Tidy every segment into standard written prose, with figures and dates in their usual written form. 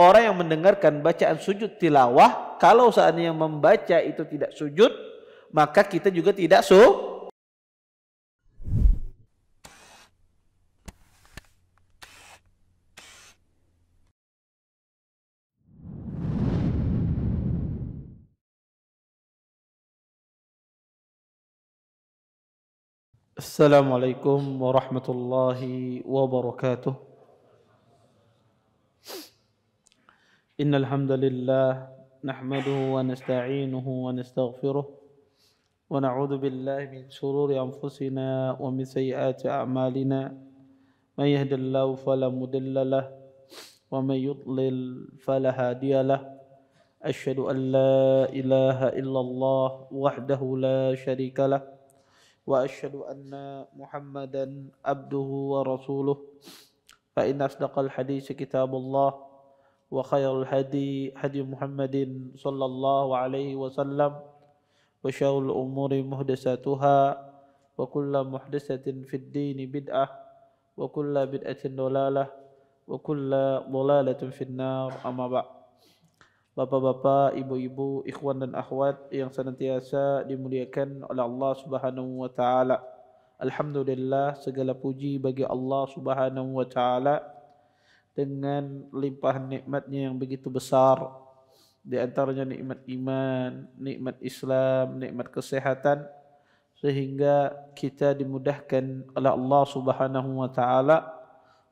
orang yang mendengarkan bacaan sujud tilawah, kalau seandainya membaca itu tidak sujud, maka kita juga tidak Assalamualaikum warahmatullahi wabarakatuh. Innal hamdalillah nahmaduhu wa nasta'inuhu wa nastaghfiruh wa na'udzu billahi min shururi anfusina wa min sayyiati a'malina. May yahdihillahu fala mudilla lahu wa may yudlil fala hadiya lahu. Asyhadu an la ilaha illallah wahdahu la syarika lahu wa asyhadu anna Muhammadan abduhu wa rasuluh. Fa inna asdaqal hadits kitabullah wa khairul hadi hadi Muhammadin sallallahu alaihi wasallam wa syarrul umuri muhdatsatuha wa kullu muhdatsatin fid din bid'ah wa kullu bid'atin dhalalah wa kullu dhalalatin fin nar. Amma ba'd. Bapak-bapak, ibu-ibu, ikhwan dan akhwat yang senantiasa dimuliakan oleh Allah Subhanahu wa taala. Alhamdulillah, segala puji bagi Allah Subhanahu wa taala dengan limpahan nikmatnya yang begitu besar. Di antaranya nikmat iman, nikmat Islam, nikmat kesehatan, sehingga kita dimudahkan oleh Allah Subhanahu wa taala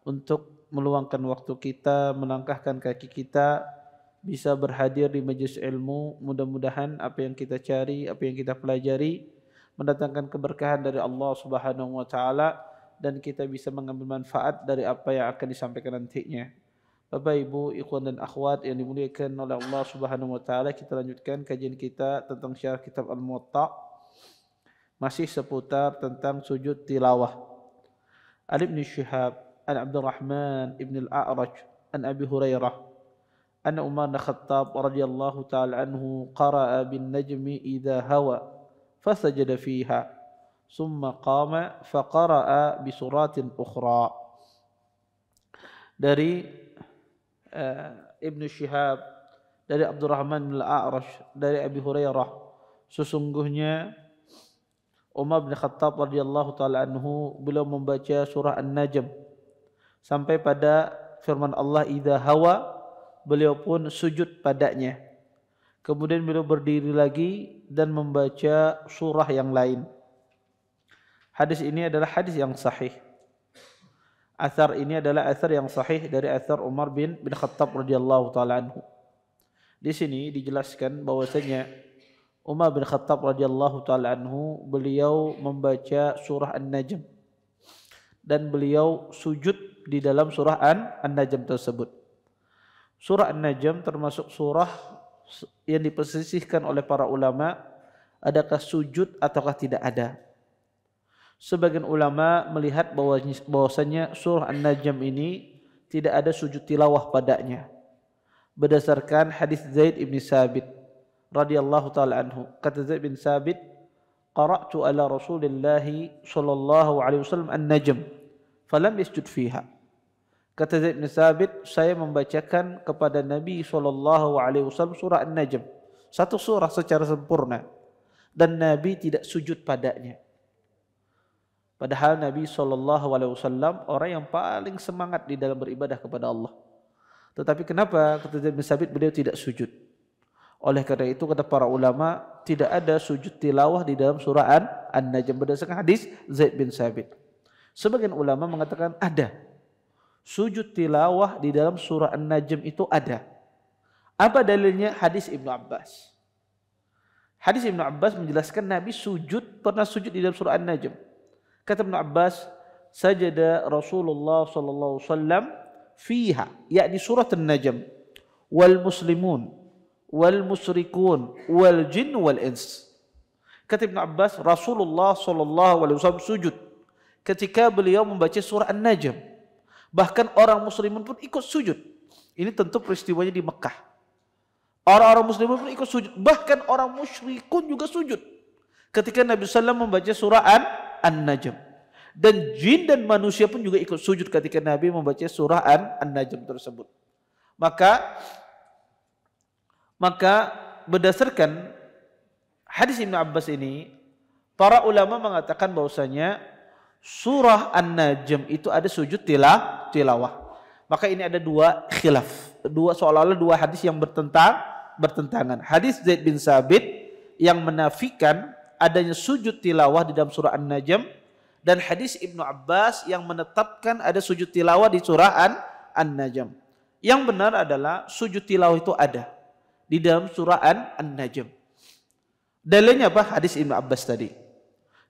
untuk meluangkan waktu kita, melangkahkan kaki kita bisa berhadir di majelis ilmu. Mudah-mudahan apa yang kita cari, apa yang kita pelajari mendatangkan keberkahan dari Allah Subhanahu wa taala dan kita bisa mengambil manfaat dari apa yang akan disampaikan nantinya. Bapak, Ibu, ikhwan dan akhwat yang dimuliakan oleh Allah Subhanahu wa taala, kita lanjutkan kajian kita tentang syarah kitab Al-Muwatta, masih seputar tentang sujud tilawah. An Ibnu Syihab an Abdurrahman ibn al-A'raj an Abi Hurairah anna Umar bin Khattab radhiyallahu ta'ala anhu qara'a bin najmi idza hawa fasajada fiha summa qama faqara'a bi suratin ukhra. Dari Ibnu Syihab, dari Abdurrahman bin al-A'raj, dari Abi Hurairah, sesungguhnya Umar bin Khattab radhiyallahu ta'ala anhu beliau membaca surah An-Najm sampai pada firman Allah idza hawa, beliau pun sujud padanya. Kemudian beliau berdiri lagi dan membaca surah yang lain. Hadis ini adalah hadis yang sahih. Athar ini adalah athar yang sahih dari athar Umar bin Khattab radhiyallahu taala anhu. Di sini dijelaskan bahwasanya Umar bin Khattab radhiyallahu taala anhu beliau membaca surah An-Najm dan beliau sujud di dalam surah An-Najm tersebut. Surah An-Najm termasuk surah yang dipersisihkan oleh para ulama, adakah sujud ataukah tidak ada. Sebagian ulama melihat bahwasanya surah An-Najm ini tidak ada sujud tilawah padanya, berdasarkan hadis Zaid bin Sabit radhiyallahu taala anhu. Kata Zaid bin Sabit, qara'tu ala Rasulillah sallallahu alaihi wasallam An-Najm falam yasjud fiha. Kata Zaid bin Sabit, saya membacakan kepada Nabi SAW surah An-Najm, satu surah secara sempurna, dan Nabi tidak sujud padanya. Padahal Nabi SAW orang yang paling semangat di dalam beribadah kepada Allah. Tetapi kenapa kata Zaid bin Sabit beliau tidak sujud? Oleh karena itu kata para ulama, tidak ada sujud tilawah di dalam surah An-Najm berdasarkan hadis Zaid bin Sabit. Sebagian ulama mengatakan ada. Sujud tilawah di dalam surah An-Najm itu ada. Apa dalilnya? Hadis Ibnu Abbas. Hadis Ibnu Abbas menjelaskan Nabi pernah sujud di dalam surah An-Najm. Kata Ibnu Abbas, sajada Rasulullah sallallahu alaihi wasallam fiha, yakni surah An-Najm, wal muslimun wal musyrikun wal jin wal ins. Kata Ibnu Abbas, Rasulullah sallallahu alaihi wasallam sujud ketika beliau membaca surah An-Najm. Bahkan orang muslimin pun ikut sujud. Ini tentu peristiwanya di Mekah. Orang-orang muslimin pun ikut sujud. Bahkan orang musyrikun juga sujud ketika Nabi SAW membaca surah An-Najm. Dan jin dan manusia pun juga ikut sujud ketika Nabi membaca surah An-Najm tersebut. Maka berdasarkan hadis Ibnu Abbas ini, para ulama mengatakan bahwasanya surah An-Najm itu ada sujud tilawah. Maka ini ada dua khilaf, seolah-olah dua hadis yang bertentangan. Hadis Zaid bin Sabit yang menafikan adanya sujud tilawah di dalam surah An-Najm, dan hadis Ibnu Abbas yang menetapkan ada sujud tilawah di surah An-Najm. Yang benar adalah sujud tilawah itu ada di dalam surah An-Najm. Dalilnya apa? Hadis Ibnu Abbas tadi.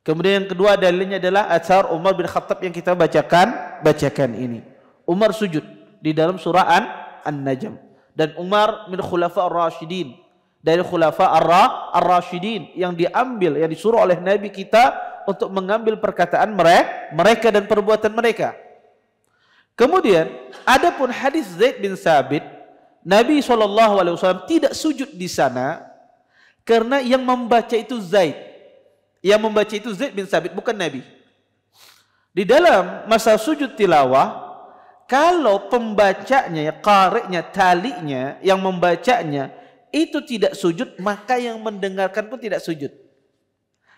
Kemudian yang kedua dalilnya adalah athar Umar bin Khattab yang kita bacakan ini. Umar sujud di dalam surah An-Najm, dan Umar min khulafa ar-rasyidin, dari khulafa ar-rasyidin yang disuruh oleh Nabi kita untuk mengambil perkataan mereka dan perbuatan mereka. Kemudian adapun hadis Zaid bin Sabit, Nabi SAW tidak sujud di sana karena yang membaca itu Zaid. Yang membaca itu Zaid bin Sabit, bukan Nabi. Di dalam masa sujud tilawah, kalau pembacanya, qari'nya, talinya, yang membacanya itu tidak sujud, maka yang mendengarkan pun tidak sujud.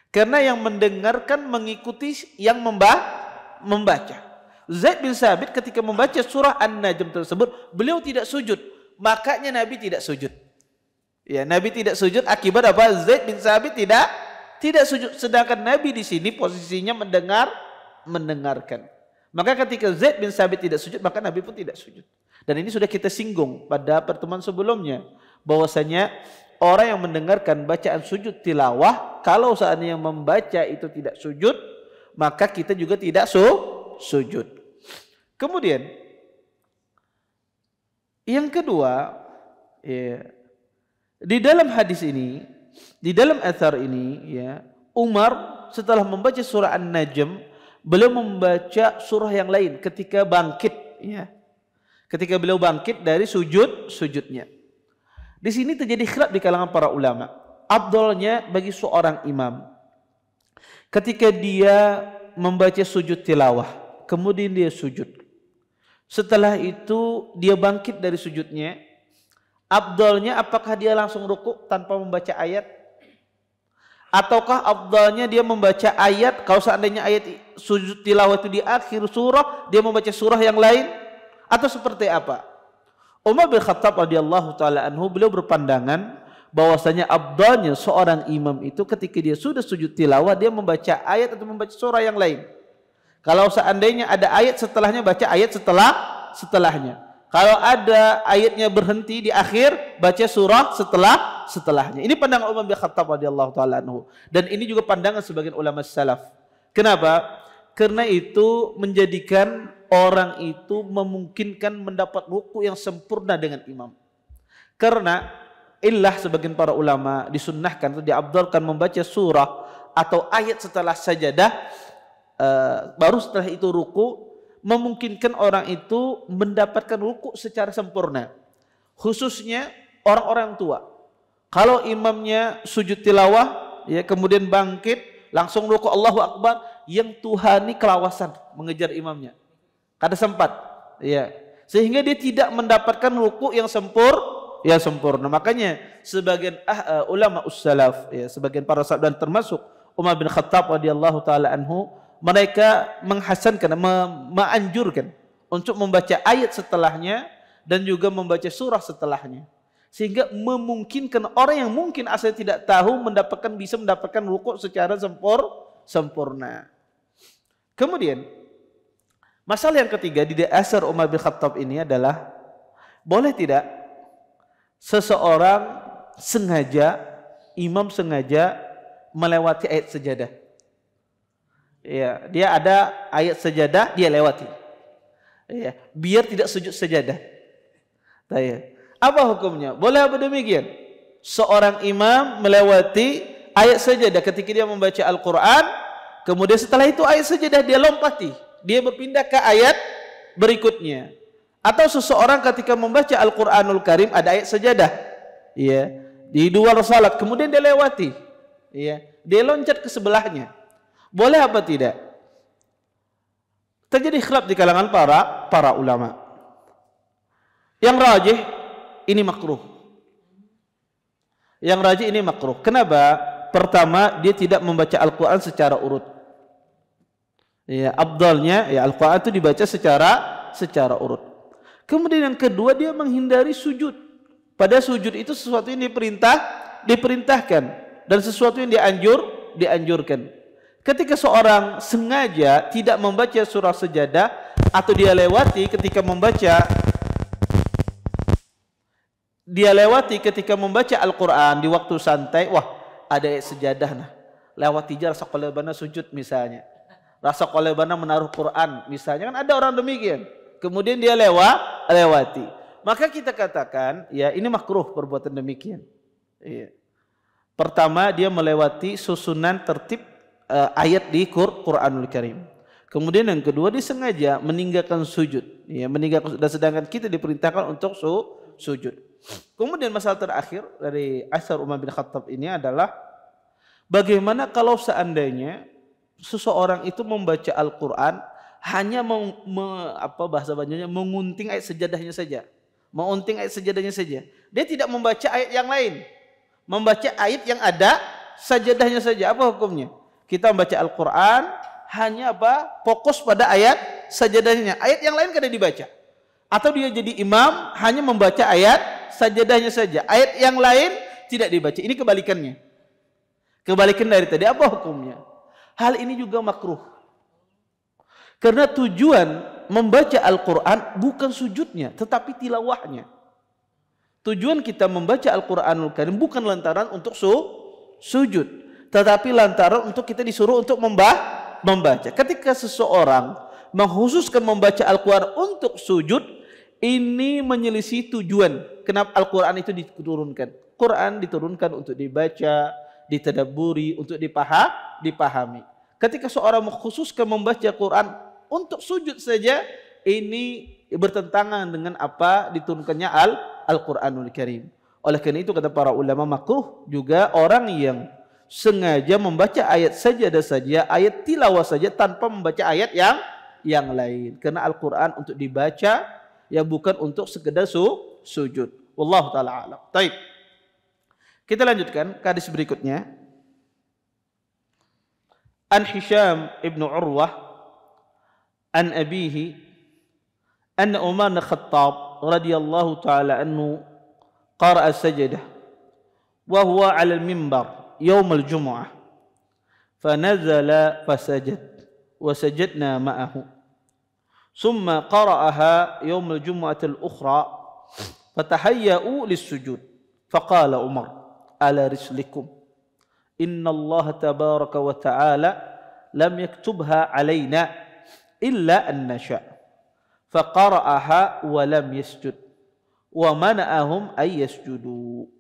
Karena yang mendengarkan mengikuti yang membaca. Zaid bin Sabit ketika membaca surah An-Najm tersebut, beliau tidak sujud, makanya Nabi tidak sujud. Ya, Nabi tidak sujud akibat apa? Zaid bin Sabit tidak sujud, sedangkan Nabi di sini posisinya mendengarkan. Maka ketika Zaid bin Sabit tidak sujud, maka Nabi pun tidak sujud. Dan ini sudah kita singgung pada pertemuan sebelumnya, bahwasanya orang yang mendengarkan bacaan sujud tilawah, kalau seandainya yang membaca itu tidak sujud, maka kita juga tidak sujud. Kemudian yang kedua, ya, di dalam hadis ini, di dalam athar ini, ya, Umar setelah membaca surah An-Najm, beliau membaca surah yang lain ketika bangkit, ya. Ketika beliau bangkit dari sujudnya. Di sini terjadi khilaf di kalangan para ulama. Afdalnya bagi seorang imam, ketika dia membaca sujud tilawah, kemudian dia sujud, setelah itu dia bangkit dari sujudnya, afdalnya apakah dia langsung rukuk tanpa membaca ayat? Ataukah afdalnya dia membaca ayat, kalau seandainya ayat sujud tilawah itu di akhir surah, dia membaca surah yang lain, atau seperti apa? Umar bin Khattab radhiyallahu taala anhu, beliau berpandangan bahwasanya afdalnya seorang imam itu ketika dia sudah sujud tilawah, dia membaca ayat atau membaca surah yang lain. Kalau seandainya ada ayat setelahnya, baca ayat setelahnya. Kalau ada ayatnya berhenti di akhir, baca surah setelahnya. Ini pandangan Umar bin Khattab radhiyallahu taala anhu, dan ini juga pandangan sebagian ulama salaf. Kenapa? Karena itu menjadikan orang itu memungkinkan mendapat ruku yang sempurna dengan imam. Karena illah sebagian para ulama disunnahkan atau diabdalkan membaca surah atau ayat setelah sajadah, baru setelah itu ruku, memungkinkan orang itu mendapatkan ruku secara sempurna. Khususnya orang-orang tua. Kalau imamnya sujud tilawah, ya, kemudian bangkit, langsung ruku Allahu Akbar, yang tuhani kelawasan mengejar imamnya. Kada sempat, ya. Sehingga dia tidak mendapatkan ruku yang sempurna. Makanya sebagian ulama ussalaf, ya, sebagian para sahabat dan termasuk Umar bin Khattab radhiyallahu taala anhu, mereka menghasankan, menganjurkan untuk membaca ayat setelahnya dan juga membaca surah setelahnya, sehingga memungkinkan orang yang mungkin asal tidak tahu bisa mendapatkan rukuk secara sempurna. Kemudian masalah yang ketiga di asar Umar bin Khattab ini adalah, boleh tidak seseorang imam sengaja melewati ayat sajadah? Ya, dia ada ayat sajadah, dia lewati, ya, biar tidak sujud sajadah. Apa hukumnya? Boleh apa demikian? Seorang imam melewati ayat sajadah ketika dia membaca Al-Quran, kemudian setelah itu ayat sajadah dia lompati, dia berpindah ke ayat berikutnya. Atau seseorang ketika membaca Al-Quranul Karim ada ayat sajadah, ya, di dua salat, kemudian dia lewati, ya, dia loncat ke sebelahnya. Boleh apa tidak? Terjadi khilaf di kalangan para ulama. Yang rajih ini makruh. Yang rajih ini makruh. Kenapa? Pertama, dia tidak membaca Al-Quran secara urut. Ya, afdalnya ya Al-Quran itu dibaca secara urut. Kemudian yang kedua, dia menghindari sujud. Pada sujud itu sesuatu yang diperintahkan dan sesuatu yang dianjurkan. Ketika seorang sengaja tidak membaca surah Sajadah atau dia lewati ketika membaca Al-Quran di waktu santai, wah ada ayat sejadah nah, lewati aja rasa qalbana sujud misalnya, rasa qalbana menaruh Quran misalnya, kan ada orang demikian, kemudian dia lewati, maka kita katakan ya ini makruh perbuatan demikian. Iya. Pertama, dia melewati susunan tertib ayat di Quranul Karim. Kemudian yang kedua, dia sengaja meninggalkan sujud, ya, dan sedangkan kita diperintahkan untuk sujud. Kemudian masalah terakhir dari asar Umar bin Khattab ini adalah bagaimana kalau seandainya seseorang itu membaca Al-Quran hanya bahasa Banyunya mengunting ayat sejadahnya saja, dia tidak membaca ayat yang lain, membaca ayat yang ada sajadahnya saja. Apa hukumnya? Kita membaca Al-Quran hanya fokus pada ayat sajadahnya, ayat yang lain kada dibaca. Atau dia jadi imam hanya membaca ayat sajadahnya saja, ayat yang lain tidak dibaca. Ini kebalikan dari tadi. Apa hukumnya? Hal ini juga makruh. Karena tujuan membaca Al-Quran bukan sujudnya, tetapi tilawahnya. Tujuan kita membaca Al-Quranul Karim bukan lantaran untuk sujud, tetapi lantaran untuk kita disuruh untuk membaca. Ketika seseorang mengkhususkan membaca Al-Quran untuk sujud, ini menyelisih tujuan kenapa Al-Quran itu diturunkan. Quran diturunkan untuk dibaca, ditadabburi, untuk dipahami. Ketika seorang mengkhususkan membaca Quran untuk sujud saja, ini bertentangan dengan apa diturunkannya Al-Quranul Karim. Oleh karena itu kata para ulama, makruh juga orang yang sengaja membaca ayat sajadah saja, ayat tilawah saja tanpa membaca ayat yang lain. Karena Al-Quran untuk dibaca, yang bukan untuk sekedar sujud. Wallahu ta'ala a'lam. Baik. Kita lanjutkan ke hadis berikutnya. An Hisham ibn Urwah an abihi anna Umar bin Khattab radhiyallahu ta'ala anhu qara'a sajadah wa huwa 'ala al-minbar يوم الجمعة فنزل فسجد وسجدنا معه ثم قرأها يوم الجمعة الأخرى فتهيأوا للسجود فقال عمر على رسلكم إن الله تبارك وتعالى لم يكتبها علينا إلا أن نشاء فقرأها ولم يسجد ومنعهم أن يسجدوا.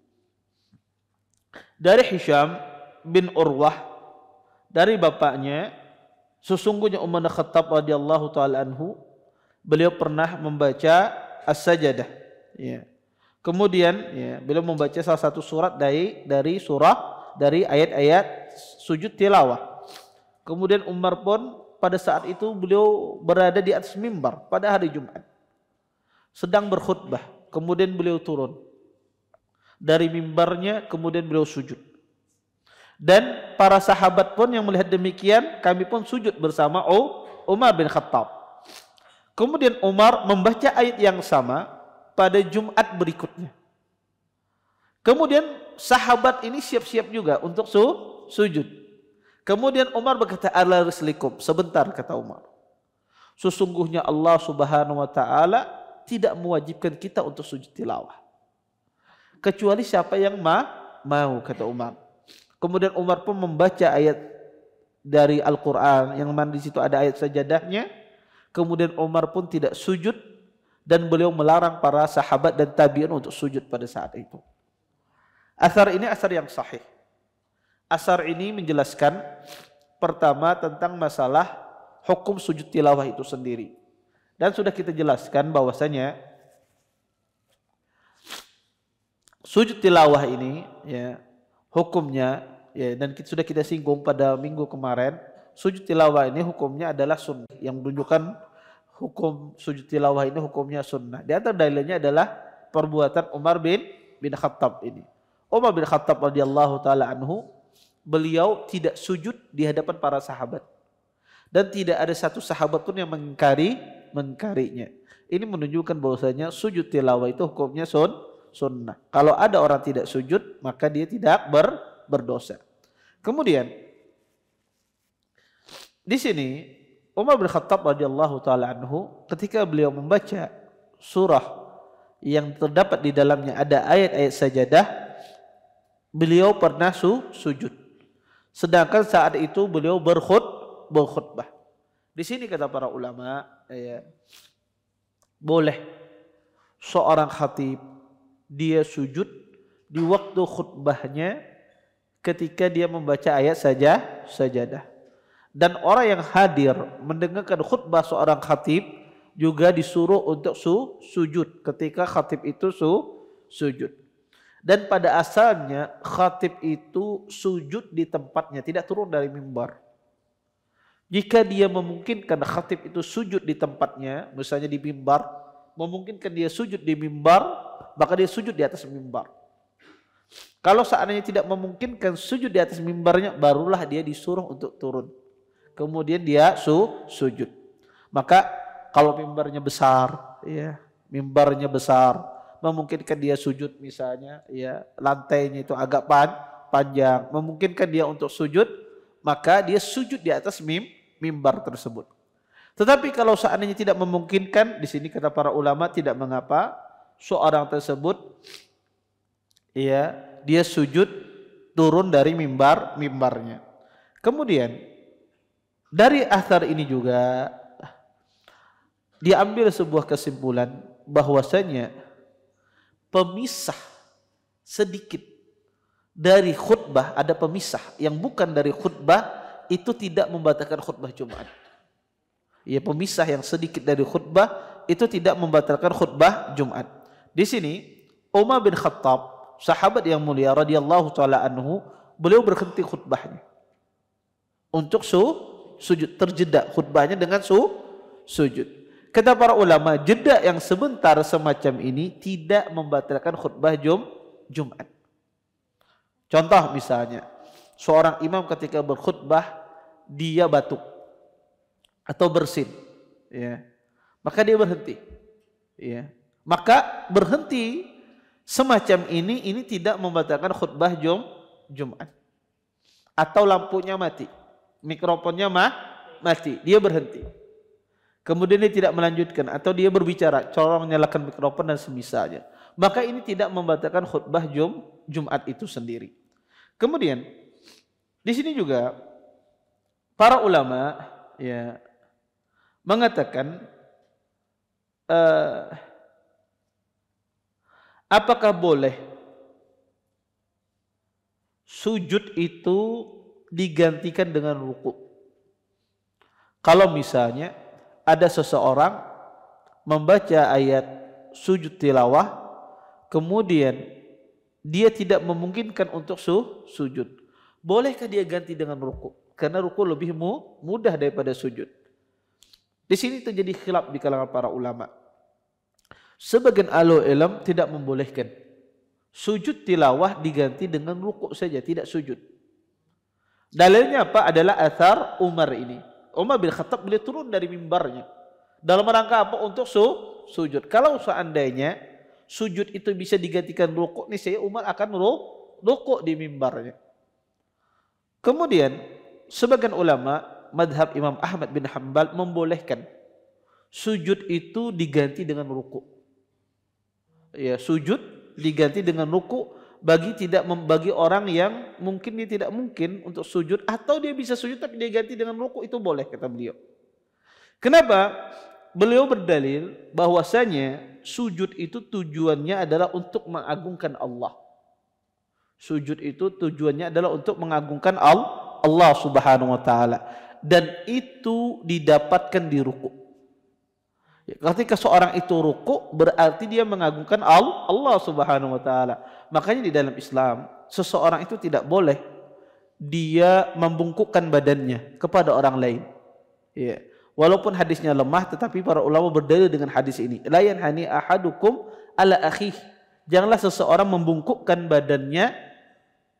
Dari Hisham bin Urwah, dari bapaknya, sesungguhnya Umar bin Khattab radhiyallahu taala anhu, beliau pernah membaca As-Sajadah. Ya. Kemudian ya, beliau membaca salah satu surat dari ayat-ayat sujud tilawah. Kemudian Umar pun pada saat itu beliau berada di atas mimbar pada hari Jumat, sedang berkhutbah. Kemudian beliau turun dari mimbarnya, kemudian beliau sujud. Dan para sahabat pun yang melihat demikian, kami pun sujud bersama Umar bin Khattab. Kemudian Umar membaca ayat yang sama pada Jumat berikutnya. Kemudian sahabat ini siap-siap juga untuk sujud. Kemudian Umar berkata, ala rislikum, sebentar kata Umar. Sesungguhnya Allah Subhanahu wa taala tidak mewajibkan kita untuk sujud tilawah, kecuali siapa yang mau, kata Umar. Kemudian Umar pun membaca ayat dari Al-Quran yang mana di situ ada ayat sajadahnya. Kemudian Umar pun tidak sujud dan beliau melarang para sahabat dan tabi'in untuk sujud pada saat itu. Asar ini asar yang sahih. Asar ini menjelaskan pertama tentang masalah hukum sujud tilawah itu sendiri. Dan sudah kita jelaskan bahwasanya sujud tilawah ini ya hukumnya ya, dan sudah kita singgung pada minggu kemarin, sujud tilawah ini hukumnya adalah sunnah yang menunjukkan hukum sujud tilawah ini hukumnya sunnah. Di antara dalilnya adalah perbuatan Umar bin Khattab ini. Umar bin Khattab radhiyallahu taala anhu, beliau tidak sujud di hadapan para sahabat. Dan tidak ada satu sahabat pun yang mengingkarinya. Ini menunjukkan bahwasanya sujud tilawah itu hukumnya sunnah. Kalau ada orang tidak sujud, maka dia tidak berdosa. Kemudian di sini Umar bin Khattab radhiyallahu taala anhu, ketika beliau membaca surah yang terdapat di dalamnya ada ayat-ayat sajadah, beliau pernah sujud. Sedangkan saat itu beliau berkhutbah. Di sini kata para ulama, boleh seorang khatib dia sujud di waktu khutbahnya ketika dia membaca ayat sajadah. Dan orang yang hadir mendengarkan khutbah seorang khatib juga disuruh untuk sujud ketika khatib itu sujud. Dan pada asalnya khatib itu sujud di tempatnya, tidak turun dari mimbar. Jika dia memungkinkan khatib itu sujud di tempatnya, misalnya di mimbar, memungkinkan dia sujud di mimbar, maka dia sujud di atas mimbar. Kalau seandainya tidak memungkinkan sujud di atas mimbarnya, barulah dia disuruh untuk turun. Kemudian dia sujud. Maka kalau mimbarnya besar, mimbarnya besar, memungkinkan dia sujud misalnya, lantainya itu agak panjang, memungkinkan dia untuk sujud, maka dia sujud di atas mimbar tersebut. Tetapi kalau seandainya tidak memungkinkan, di sini kata para ulama tidak mengapa seorang tersebut dia sujud turun dari mimbarnya. Kemudian dari athar ini juga diambil sebuah kesimpulan bahwasanya pemisah sedikit dari khutbah, ada pemisah yang bukan dari khutbah itu tidak membatalkan khutbah Jumat. Pemisah yang sedikit dari khutbah itu tidak membatalkan khutbah Jumat. Di sini Umar bin Khattab, sahabat yang mulia radhiyallahu taala anhu, beliau berhenti khutbahnya untuk sujud, terjeda khutbahnya dengan sujud. Kata para ulama, jeda yang sebentar semacam ini tidak membatalkan khutbah Jumat. Contoh misalnya, seorang imam ketika berkhutbah dia batuk atau bersin, maka dia berhenti. Maka berhenti semacam ini tidak membatalkan khutbah Jumat. Atau lampunya mati, mikrofonnya mati, dia berhenti. Kemudian dia tidak melanjutkan atau dia berbicara, colong nyalakan mikrofon dan semisalnya. Maka ini tidak membatalkan khutbah Jumat itu sendiri. Kemudian di sini juga para ulama mengatakan apakah boleh sujud itu digantikan dengan ruku? Kalau misalnya ada seseorang membaca ayat sujud tilawah, kemudian dia tidak memungkinkan untuk sujud, bolehkah dia ganti dengan ruku? Karena ruku lebih mudah daripada sujud. Di sini terjadi khilaf di kalangan para ulama. Sebagian ahli ilmu tidak membolehkan sujud tilawah diganti dengan ruku saja, tidak sujud. Dalilnya apa? Adalah athar Umar ini. Umar bin Khattab beliau turun dari mimbarnya dalam rangka apa? Untuk sujud. Kalau seandainya sujud itu bisa digantikan ruku, nih saya Umar akan ruku di mimbarnya. Kemudian sebagian ulama madhab Imam Ahmad bin Hanbal membolehkan sujud itu diganti dengan ruku. Sujud diganti dengan ruku bagi orang yang mungkin dia tidak mungkin untuk sujud, atau dia bisa sujud tapi dia ganti dengan ruku, itu boleh kata beliau. Kenapa? Beliau berdalil bahwasanya sujud itu tujuannya adalah untuk mengagungkan Allah. Sujud itu tujuannya adalah untuk mengagungkan Allah Subhanahu wa taala, dan itu didapatkan di ruku. Ketika seorang itu ruku, berarti dia mengagungkan Allah Subhanahu wa taala. Makanya di dalam Islam seseorang itu tidak boleh dia membungkukkan badannya kepada orang lain. Walaupun hadisnya lemah, tetapi para ulama berdalil dengan hadis ini. La yanhani ahadukum ala akhih. Janganlah seseorang membungkukkan badannya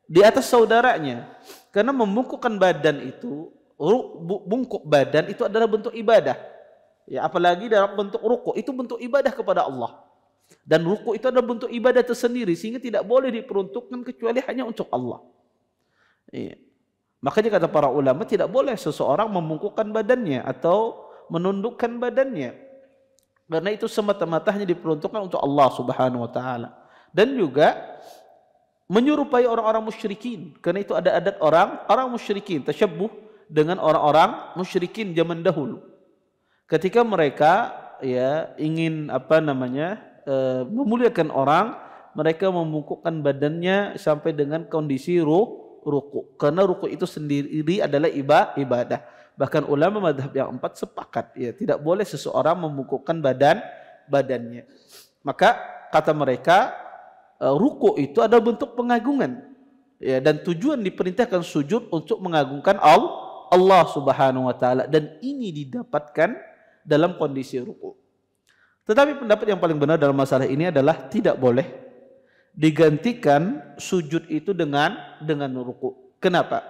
di atas saudaranya. Karena membungkukkan badan itu, bungkuk badan itu adalah bentuk ibadah. Ya, apalagi dalam bentuk ruku, itu bentuk ibadah kepada Allah. Dan ruku itu adalah bentuk ibadah tersendiri, sehingga tidak boleh diperuntukkan kecuali hanya untuk Allah. Ya. Makanya kata para ulama, tidak boleh seseorang membungkukkan badannya atau menundukkan badannya. Karena itu semata-mata hanya diperuntukkan untuk Allah Subhanahu wa taala. Dan juga menyerupai orang-orang musyrikin. Karena itu ada adat orang musyrikin, tasyabbuh dengan orang-orang musyrikin zaman dahulu. Ketika mereka ya ingin memuliakan orang, mereka membungkukkan badannya sampai dengan kondisi ruku. Karena ruku itu sendiri adalah ibadah. Bahkan ulama mazhab yang 4 sepakat, ya tidak boleh seseorang membungkukkan badannya. Maka kata mereka, ruku itu adalah bentuk pengagungan. Ya, dan tujuan diperintahkan sujud untuk mengagungkan Allah Subhanahu wa taala, dan ini didapatkan dalam kondisi ruku. Tetapi pendapat yang paling benar dalam masalah ini adalah tidak boleh digantikan sujud itu dengan ruku. Kenapa?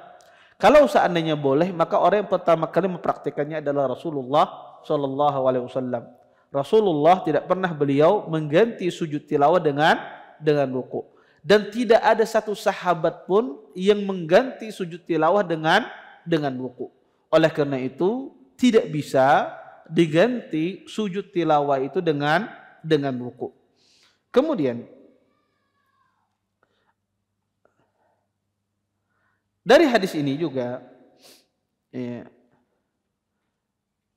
Kalau seandainya boleh, maka orang yang pertama kali mempraktikannya adalah Rasulullah sallallahu alaihi wasallam. Rasulullah tidak pernah beliau mengganti sujud tilawah dengan ruku. Dan tidak ada satu sahabat pun yang mengganti sujud tilawah dengan ruku. Oleh karena itu, tidak bisa diganti sujud tilawah itu dengan ruku. Kemudian dari hadis ini juga, ya,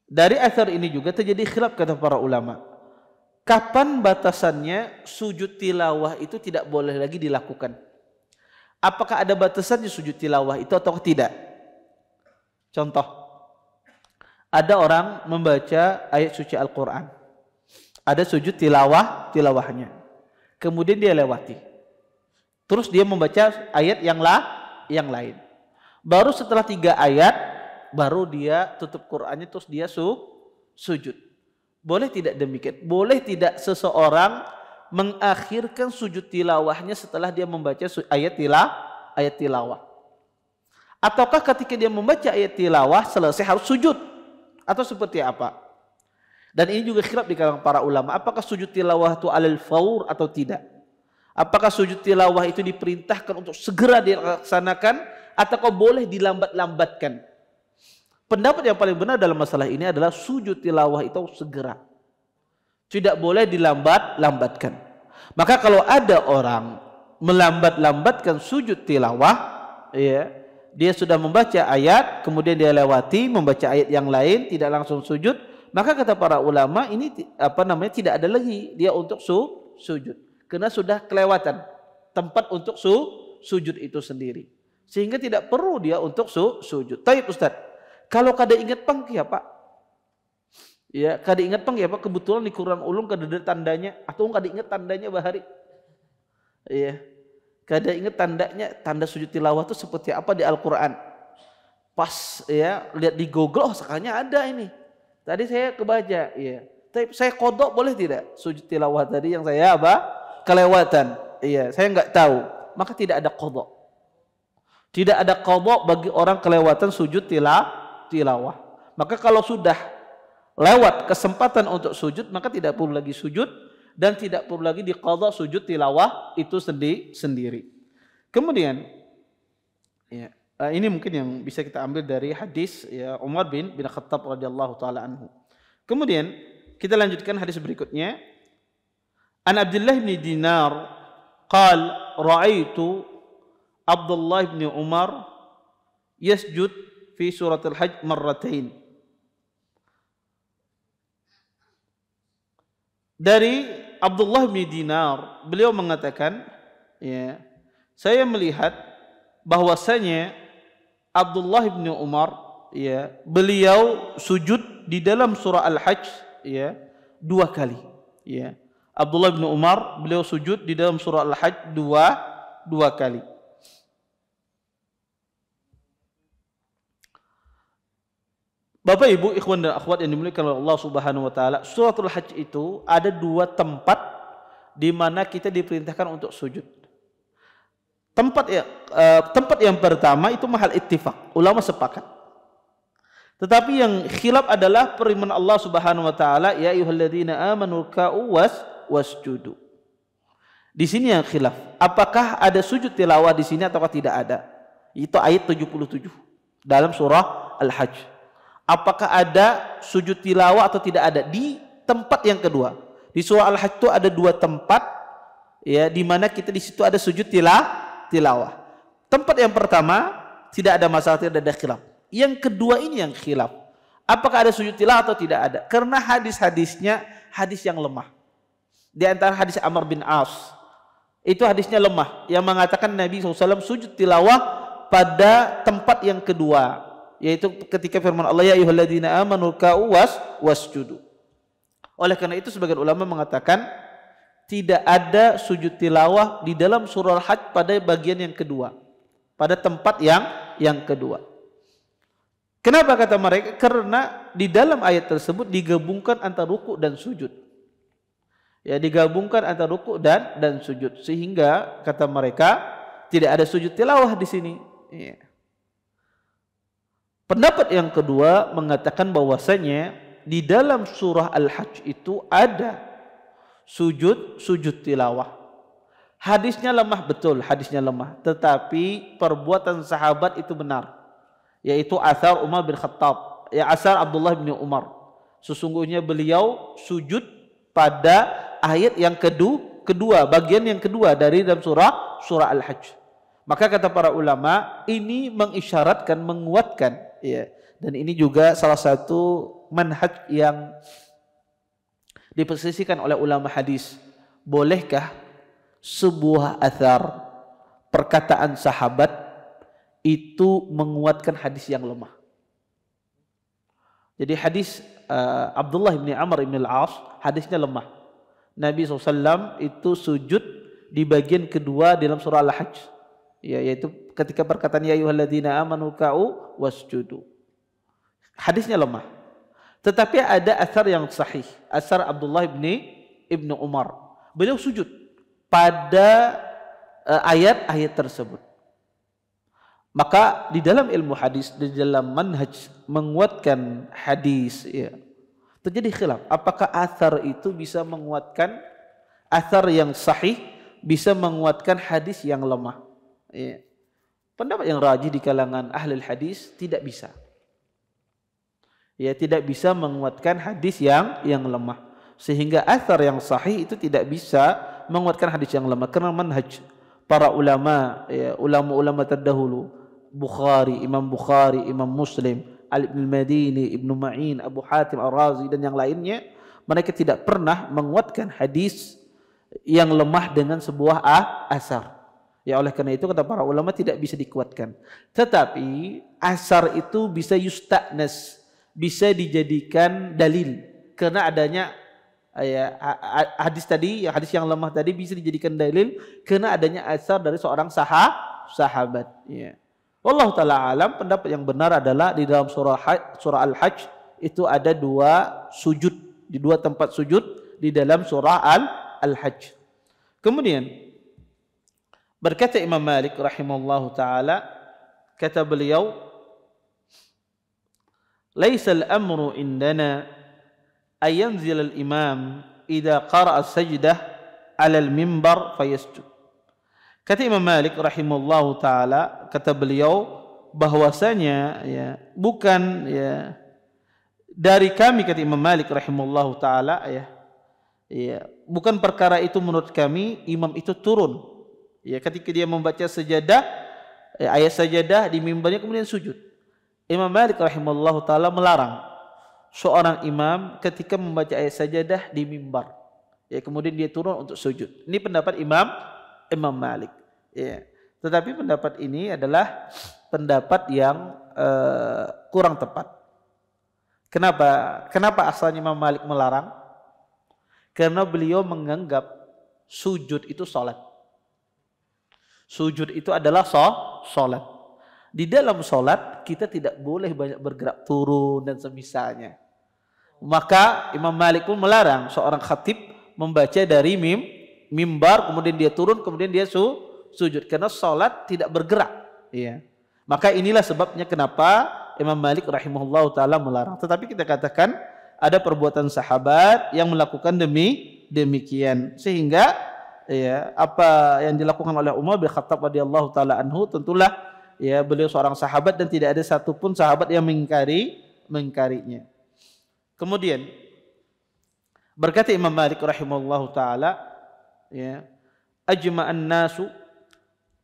dari athar ini juga terjadi khilaf kata para ulama. Kapan batasannya sujud tilawah itu tidak boleh lagi dilakukan? Apakah ada batasannya sujud tilawah itu atau tidak? Contoh, ada orang membaca ayat suci Al-Quran, ada sujud tilawahnya, kemudian dia lewati, terus dia membaca ayat yang lain. Baru setelah 3 ayat, baru dia tutup Qur'annya, terus dia sujud. Boleh tidak demikian? Boleh tidak seseorang mengakhirkan sujud tilawahnya setelah dia membaca ayat tilawah? Ataukah ketika dia membaca ayat tilawah selesai harus sujud? Atau seperti apa? Dan ini juga khilaf di kalangan para ulama. Apakah sujud tilawah itu alal faur atau tidak? Apakah sujud tilawah itu diperintahkan untuk segera dilaksanakan atau boleh dilambat-lambatkan? Pendapat yang paling benar dalam masalah ini adalah sujud tilawah itu segera. Tidak boleh dilambat-lambatkan. Maka kalau ada orang melambat-lambatkan sujud tilawah, ya, dia sudah membaca ayat, kemudian dia lewati membaca ayat yang lain, tidak langsung sujud, maka kata para ulama ini tidak ada lagi dia untuk sujud. Karena sudah kelewatan tempat untuk sujud itu sendiri. Sehingga tidak perlu dia untuk sujud. Taib Ustaz, kalau kada ingat pang ya Pak? Ya, kada ingat pang ya Pak, kebetulan di Quran ulum kada ada tandanya, atau kada ingat tandanya bahari. Iya. Kada ingat tanda sujud tilawah itu seperti apa di Al-Qur'an. Pas ya lihat di Google, oh sekalinya ada ini. Tadi saya kebaca, iya. Tapi saya kodok boleh tidak sujud tilawah tadi yang saya kelewatan? Iya, saya enggak tahu. Maka tidak ada kodok. Tidak ada kodok bagi orang kelewatan sujud tilawah. Maka kalau sudah lewat kesempatan untuk sujud, maka tidak perlu lagi sujud dan tidak perlu lagi diqadha sujud tilawah itu sendiri. Kemudian ya, ini mungkin yang bisa kita ambil dari hadis ya, Umar bin Khattab radhiyallahu taala anhu. Kemudian kita lanjutkan hadis berikutnya. An Abdullah bin Dinar qal ra'aitu Abdullah bin Umar yasjud fi surat al-Hajj marratain. Dari Abdullah bin Dinar, beliau mengatakan, ya, saya melihat bahwasanya Abdullah bin Umar, ya, beliau sujud di dalam surah Al-Hajj, ya, 2 kali, ya. Abdullah bin Umar beliau sujud di dalam surah Al-Hajj dua kali. Bapak Ibu, ikhwan dan akhwat yang dimuliakan oleh Allah Subhanahu wa taala, suratul Hajj itu ada dua tempat di mana kita diperintahkan untuk sujud. Tempat yang pertama itu mahal ittifaq, ulama sepakat. Tetapi yang khilaf adalah firman Allah Subhanahu wa taala, ya ayyuhalladzina amanu ruk'u wasjudu. Di sini yang khilaf, apakah ada sujud tilawah di sini atau tidak ada? Itu ayat 77 dalam surah Al-Hajj. Apakah ada sujud tilawah atau tidak ada? Di tempat yang kedua. Di surah Al-Hajj itu ada dua tempat ya di mana kita di situ ada sujud tilawah. Tempat yang pertama tidak ada masalah, tidak ada khilaf. Yang kedua ini yang khilaf. Apakah ada sujud tilawah atau tidak ada? Karena hadis-hadisnya hadis yang lemah. Di antara hadis Amr bin As itu hadisnya lemah yang mengatakan Nabi SAW sujud tilawah pada tempat yang kedua, yaitu ketika firman Allah, ya ayyuhalladzina amanu ruk'u wasjudu. Oleh karena itu sebagian ulama mengatakan tidak ada sujud tilawah di dalam surah Al-Hajj pada bagian yang kedua, pada tempat yang kedua. Kenapa kata mereka? Karena di dalam ayat tersebut digabungkan antara ruku dan sujud. Ya, digabungkan antara ruku dan sujud, sehingga kata mereka tidak ada sujud tilawah di sini. Ya. Pendapat yang kedua mengatakan bahwasanya di dalam surah Al-Hajj itu ada sujud tilawah. Hadisnya lemah, betul, hadisnya lemah, tetapi perbuatan sahabat itu benar, yaitu asar Umar bin Khattab, ya asar Abdullah bin Umar. Sesungguhnya beliau sujud pada ayat yang kedua, bagian yang kedua dari dalam surah Al-Hajj. Maka kata para ulama, ini mengisyaratkan, menguatkan, ya. Dan ini juga salah satu manhaj yang dipersisikan oleh ulama hadis. Bolehkah sebuah athar, perkataan sahabat itu menguatkan hadis yang lemah? Jadi hadis Abdullah bin Amr bin Al-As hadisnya lemah. Nabi SAW itu sujud di bagian kedua dalam surah Al-Hajj, ya, yaitu ketika perkataan ya ayyuhalladzina amanu ruk'u wasjudu. Hadisnya lemah. Tetapi ada asar yang sahih, asar Abdullah ibn Umar. Beliau sujud pada ayat-ayat tersebut. Maka di dalam ilmu hadis, di dalam manhaj menguatkan hadis, ya, terjadi khilaf. Apakah asar itu bisa menguatkan, asar yang sahih bisa menguatkan hadis yang lemah? Ya. Pendapat yang rajih di kalangan ahli hadis tidak bisa. Ya, tidak bisa menguatkan hadis yang lemah. Sehingga asar yang sahih itu tidak bisa menguatkan hadis yang lemah. Karena manhaj para ulama, ya, ulama-ulama terdahulu, Imam Bukhari, Imam Muslim, Ali bin Madini, Ibnu Ma'in, Abu Hatim Ar-Razi dan yang lainnya, mereka tidak pernah menguatkan hadis yang lemah dengan sebuah asar. Ya, oleh karena itu kata para ulama tidak bisa dikuatkan. Tetapi asar itu bisa yusta'nas, bisa dijadikan dalil karena adanya ya, hadis tadi, hadis yang lemah tadi bisa dijadikan dalil karena adanya asar dari seorang sahabat. Ya. Wallahu ta'ala alam, pendapat yang benar adalah di dalam surah Al-Hajj itu ada dua sujud, di dua tempat sujud di dalam surah Al-Hajj. Kemudian berkata Imam Malik rahimahullahu ta'ala, kata beliau, laisa al-amru indana ayanzil al-imam idza qara'a sajdah 'ala al-mimbar fayasjud. Kata Imam Malik rahimahullahu taala, kata beliau bahwasanya ya bukan ya dari kami, kata Imam Malik rahimahullahu taala, ya bukan perkara itu menurut kami imam itu turun ya ketika dia membaca sajadah, ayat sajadah di mimbarnya kemudian sujud. Imam Malik rahimahullahu taala melarang seorang imam ketika membaca ayat sajadah di mimbar, ya kemudian dia turun untuk sujud. Ini pendapat Imam Malik. Ya. Tetapi pendapat ini adalah pendapat yang kurang tepat. Kenapa asalnya Imam Malik melarang? Karena beliau menganggap sujud itu salat. Sujud itu adalah salat. Di dalam sholat kita tidak boleh banyak bergerak turun dan semisalnya. Maka Imam Malik pun melarang seorang khatib membaca dari mimbar, kemudian dia turun, kemudian dia sujud. Karena sholat tidak bergerak. Ya. Maka inilah sebabnya kenapa Imam Malik rahimahullah ta'ala melarang. Tetapi kita katakan ada perbuatan sahabat yang melakukan demikian. Sehingga ya, apa yang dilakukan oleh Umar bin Khattab radhiyallahu ta'ala anhu tentulah ya beliau seorang sahabat dan tidak ada satupun sahabat yang mengingkarinya. Kemudian berkata Imam Malik rahimahullahu taala ya, ajma'an nasu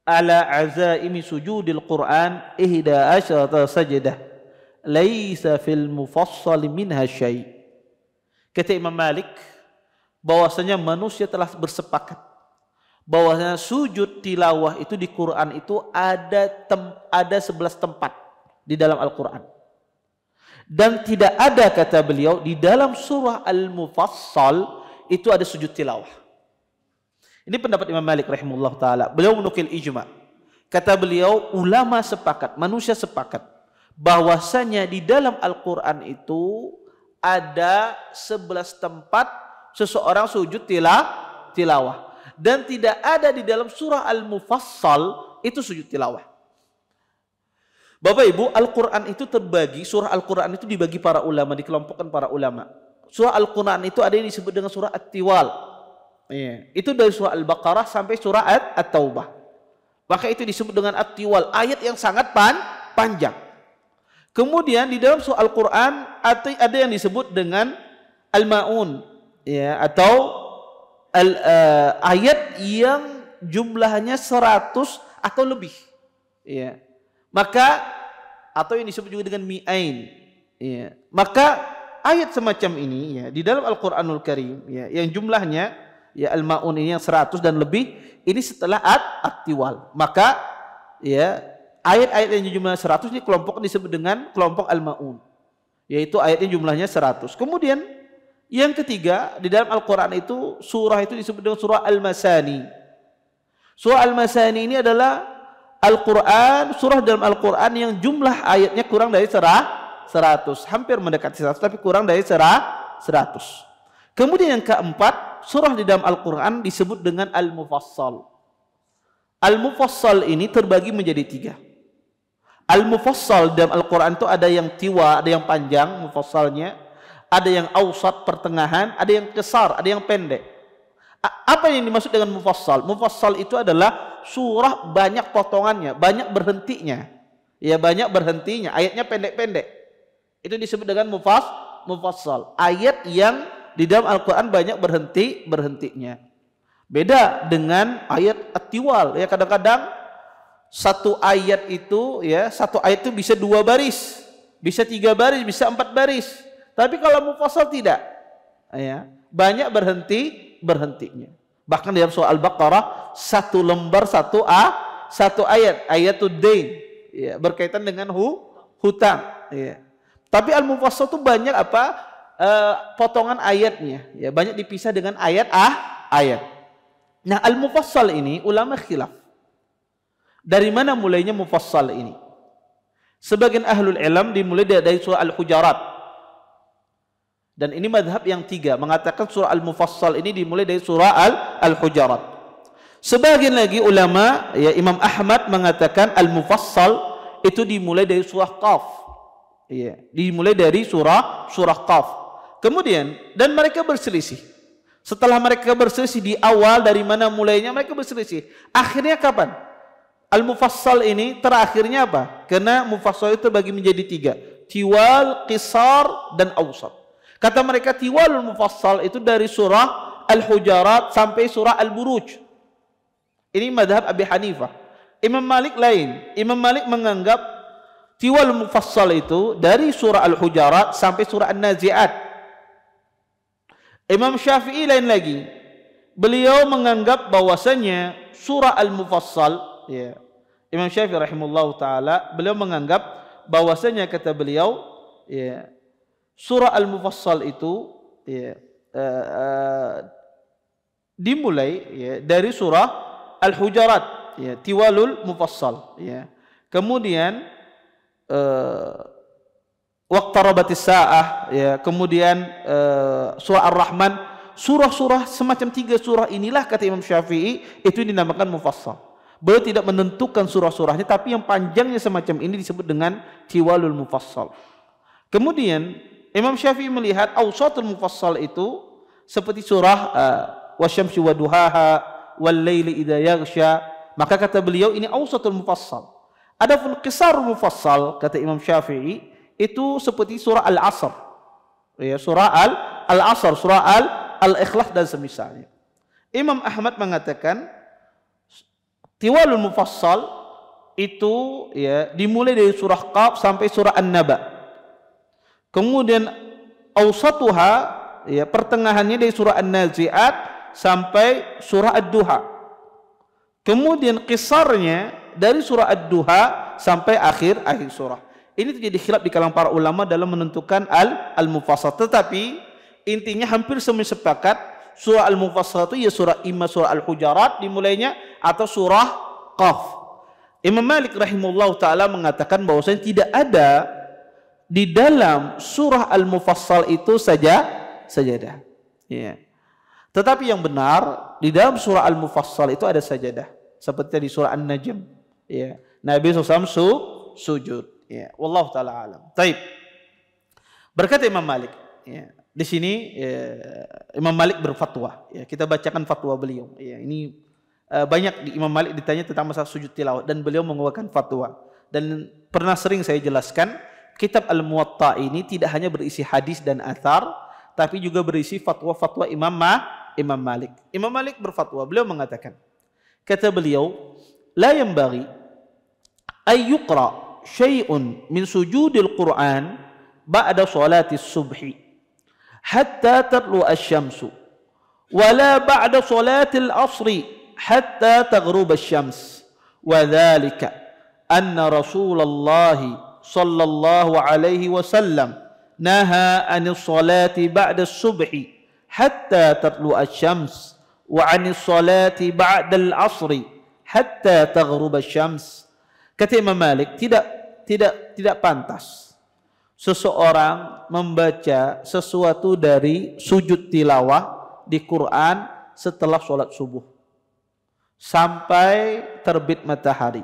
ala azaimi sujudil Quran 11 sajdah laisa fil mufassal minha syai'. Kata Imam Malik bahwasanya manusia telah bersepakat bahwasanya sujud tilawah itu di Quran itu ada 11 tempat di dalam Al-Quran. Dan tidak ada, kata beliau, di dalam surah Al-Mufassal itu ada sujud tilawah. Ini pendapat Imam Malik rahimahullah ta'ala. Beliau menukil ijma'. Kata beliau, ulama sepakat, manusia sepakat bahwasanya di dalam Al-Quran itu ada 11 tempat seseorang sujud tilawah. Dan tidak ada di dalam surah Al-Mufassal itu sujud tilawah. Bapak Ibu, Al-Quran itu terbagi, surah Al-Quran itu dibagi para ulama, dikelompokkan para ulama. Surah Al-Quran itu ada yang disebut dengan surah At-Tiwal. Itu dari surah Al-Baqarah sampai surah At-Taubah. Maka itu disebut dengan At-Tiwal, ayat yang sangat panjang. Kemudian di dalam surah Al-Quran ada yang disebut dengan Al-Ma'un, ya, atau ayat yang jumlahnya 100 atau lebih, ya. Maka atau yang disebut juga dengan mi'ain, ya. Maka ayat semacam ini ya di dalam Al-Qur'anul Karim ya yang jumlahnya ya Al-Ma'un ini yang 100 dan lebih, ini setelah At-Tiwal. Maka ya ayat-ayat yang jumlahnya 100 ini kelompok disebut dengan kelompok Al-Ma'un, yaitu ayatnya jumlahnya 100. Kemudian yang ketiga, di dalam Al-Quran itu surah itu disebut dengan surah Al-Masani. Surah Al-Masani ini adalah Al-Quran, surah dalam Al-Quran yang jumlah ayatnya kurang dari 100, hampir mendekati 100 tapi kurang dari 100. Kemudian yang keempat, surah di dalam Al-Quran disebut dengan Al-Mufassal. Al-Mufassal ini terbagi menjadi 3. Al-Mufassal dalam Al-Quran itu ada yang tiwa, ada yang panjang mufassalnya, ada yang awsat pertengahan, ada yang kesar, ada yang pendek. Apa yang dimaksud dengan mufassal? Mufassal itu adalah surah banyak potongannya, banyak berhentinya. Ya, banyak berhentinya, ayatnya pendek-pendek. Itu disebut dengan mufassal. Ayat yang di dalam Al-Qur'an banyak berhentinya. Beda dengan ayat At-Tiwal. Ya, kadang-kadang satu ayat itu bisa 2 baris, bisa 3 baris, bisa 4 baris. Tapi kalau mufassal tidak, ya, banyak berhentinya. Bahkan dalam surah Al-Baqarah 1 lembar 1 ayat, ayatul dain, ya, berkaitan dengan hutang. Ya. Tapi al-mufassal itu banyak potongan ayatnya, ya, banyak dipisah dengan ayat. Nah, al-mufassal ini ulama khilaf. Dari mana mulainya mufassal ini? Sebagian ahlul ilm dimulai dari surah Al-Hujarat. Dan ini madhab yang 3, mengatakan surah Al-Mufassal ini dimulai dari surah Al-Hujarat. Sebagian lagi ulama, ya, Imam Ahmad mengatakan Al-Mufassal itu dimulai dari surah Qaf. Ya, dimulai dari surah Qaf. Kemudian, dan mereka berselisih. Setelah mereka berselisih di awal dari mana mulainya, mereka berselisih. Akhirnya kapan? Al-Mufassal ini terakhirnya apa? Karena Mufassal itu terbagi menjadi 3. Tiwal, Qisar, dan Awsat. Kata mereka Tiwalul Mufassal itu dari surah Al-Hujarat sampai surah Al-Buruj. Ini madhab Abi Hanifah. Imam Malik lain. Imam Malik menganggap Tiwalul Mufassal itu dari surah Al-Hujarat sampai surah An-Nazi'at. Imam Syafi'i lain lagi. Beliau menganggap bahwasanya surah Al-Mufassal, ya, Imam Syafi'i rahimahullahu taala, beliau menganggap bahwasanya kata beliau, ya, surah Al-Mufassal itu, ya, dimulai, ya, dari surah Al-Hujarat, ya, Tiwalul Mufassal, ya. Kemudian waqtarabatis saah, ya, kemudian surah Ar-Rahman, surah-surah semacam 3 surah inilah kata Imam Syafi'i itu dinamakan mufassal. Beliau tidak menentukan surah-surahnya, tapi yang panjangnya semacam ini disebut dengan tiwalul mufassal. Kemudian Imam Syafi'i melihat awsatul mufassal itu seperti surah wasyamsi waduhaha wal laili idza yaghsha, maka kata beliau ini awsatul mufassal. Adapun qisarul mufassal kata Imam Syafi'i itu seperti surah Al-Asr. Ya, surah Al-Asr, surah Al-Ikhlas dan semisalnya. Imam Ahmad mengatakan tiwalul mufassal itu ya dimulai dari surah Qaf sampai surah An-Naba. Kemudian awsatuha, ya, pertengahannya dari surah An-Nazi'at sampai surah Ad-Duha. Kemudian qisarnya dari surah Ad-Duha sampai akhir surah. Ini terjadi khilaf di kalangan para ulama dalam menentukan al-mufassal. Tetapi intinya hampir semua sepakat surah al-mufassal itu ya surah Al-Hujarat dimulainya atau surah Qaf. Imam Malik rahimahullah ta'ala mengatakan bahwasanya tidak ada di dalam surah al-mufassal itu sajadah. Ya. Tetapi yang benar di dalam surah al-mufassal itu ada sajadah. Seperti di surah An-Najm. Ya. Nabi SAW sujud. Ya. Wallahu ta'ala alam. Taib. Berkata Imam Malik. Ya. Di sini Imam Malik berfatwa. Ya. Kita bacakan fatwa beliau. Ya. Ini banyak di Imam Malik ditanya tentang masalah sujud tilawah dan beliau mengeluarkan fatwa. Dan pernah sering saya jelaskan, kitab Al-Muwatta ini tidak hanya berisi hadis dan athar, tapi juga berisi fatwa-fatwa Imam Malik. Imam Malik berfatwa, beliau mengatakan, kata beliau, la yanbaghi ay yuqra syai'un min sujudil Qur'an ba'da salatis subhi hatta tatlu asy-syamsu wala ba'da salatil asri hatta taghrub asy-syams wa dzalika anna Rasulullah sallallahu alaihi wasallam naha 'anis salati ba'da as-subhi hatta tatlu asy-syams wa 'anis salati ba'da al-'asri hatta taghrub asy-syams. Kata Imam Malik, tidak pantas seseorang membaca sesuatu dari sujud tilawah di Quran setelah sholat subuh sampai terbit matahari.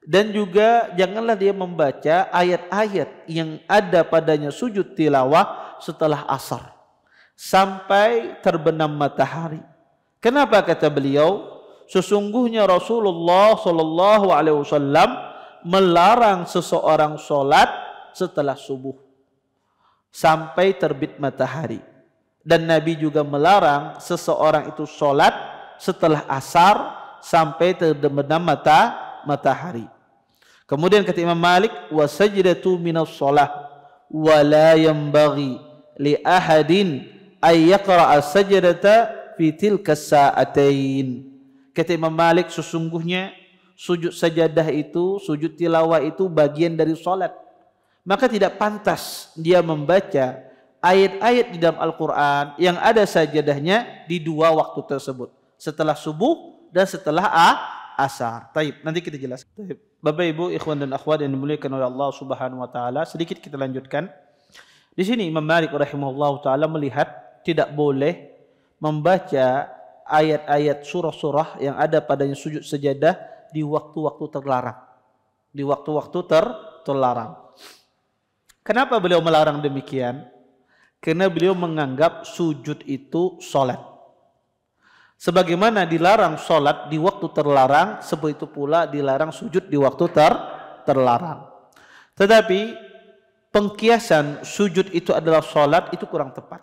Dan juga janganlah dia membaca ayat-ayat yang ada padanya sujud tilawah setelah asar sampai terbenam matahari. Kenapa kata beliau? Sesungguhnya Rasulullah sallallahu alaihi wasallam melarang seseorang sholat setelah subuh sampai terbit matahari. Dan Nabi juga melarang seseorang itu sholat setelah asar sampai terbenam matahari. Kemudian kata Imam Malik, wa sajdatu minas shalah wa la yanbaghi li ahadin ay yaqra'a sajdata fi tilka sa'atain. Kata Imam Malik, sesungguhnya sujud sajadah itu, sujud tilawah itu bagian dari salat. Maka tidak pantas dia membaca ayat-ayat di dalam Al-Quran yang ada sajadahnya di 2 waktu tersebut, setelah subuh dan setelah asar. Taib, nanti kita jelaskan. Taib. Bapak Ibu, ikhwan dan akhwat yang dimuliakan oleh Allah Subhanahu wa taala, sedikit kita lanjutkan. Di sini Imam Malik rahimahullah taala melihat tidak boleh membaca ayat-ayat surah-surah yang ada padanya sujud sajadah di waktu-waktu terlarang. Di waktu-waktu terlarang. Kenapa beliau melarang demikian? Karena beliau menganggap sujud itu salat. Sebagaimana dilarang salat di waktu terlarang, sebegitu pula dilarang sujud di waktu terlarang. Tetapi pengkiasan sujud itu adalah salat itu kurang tepat.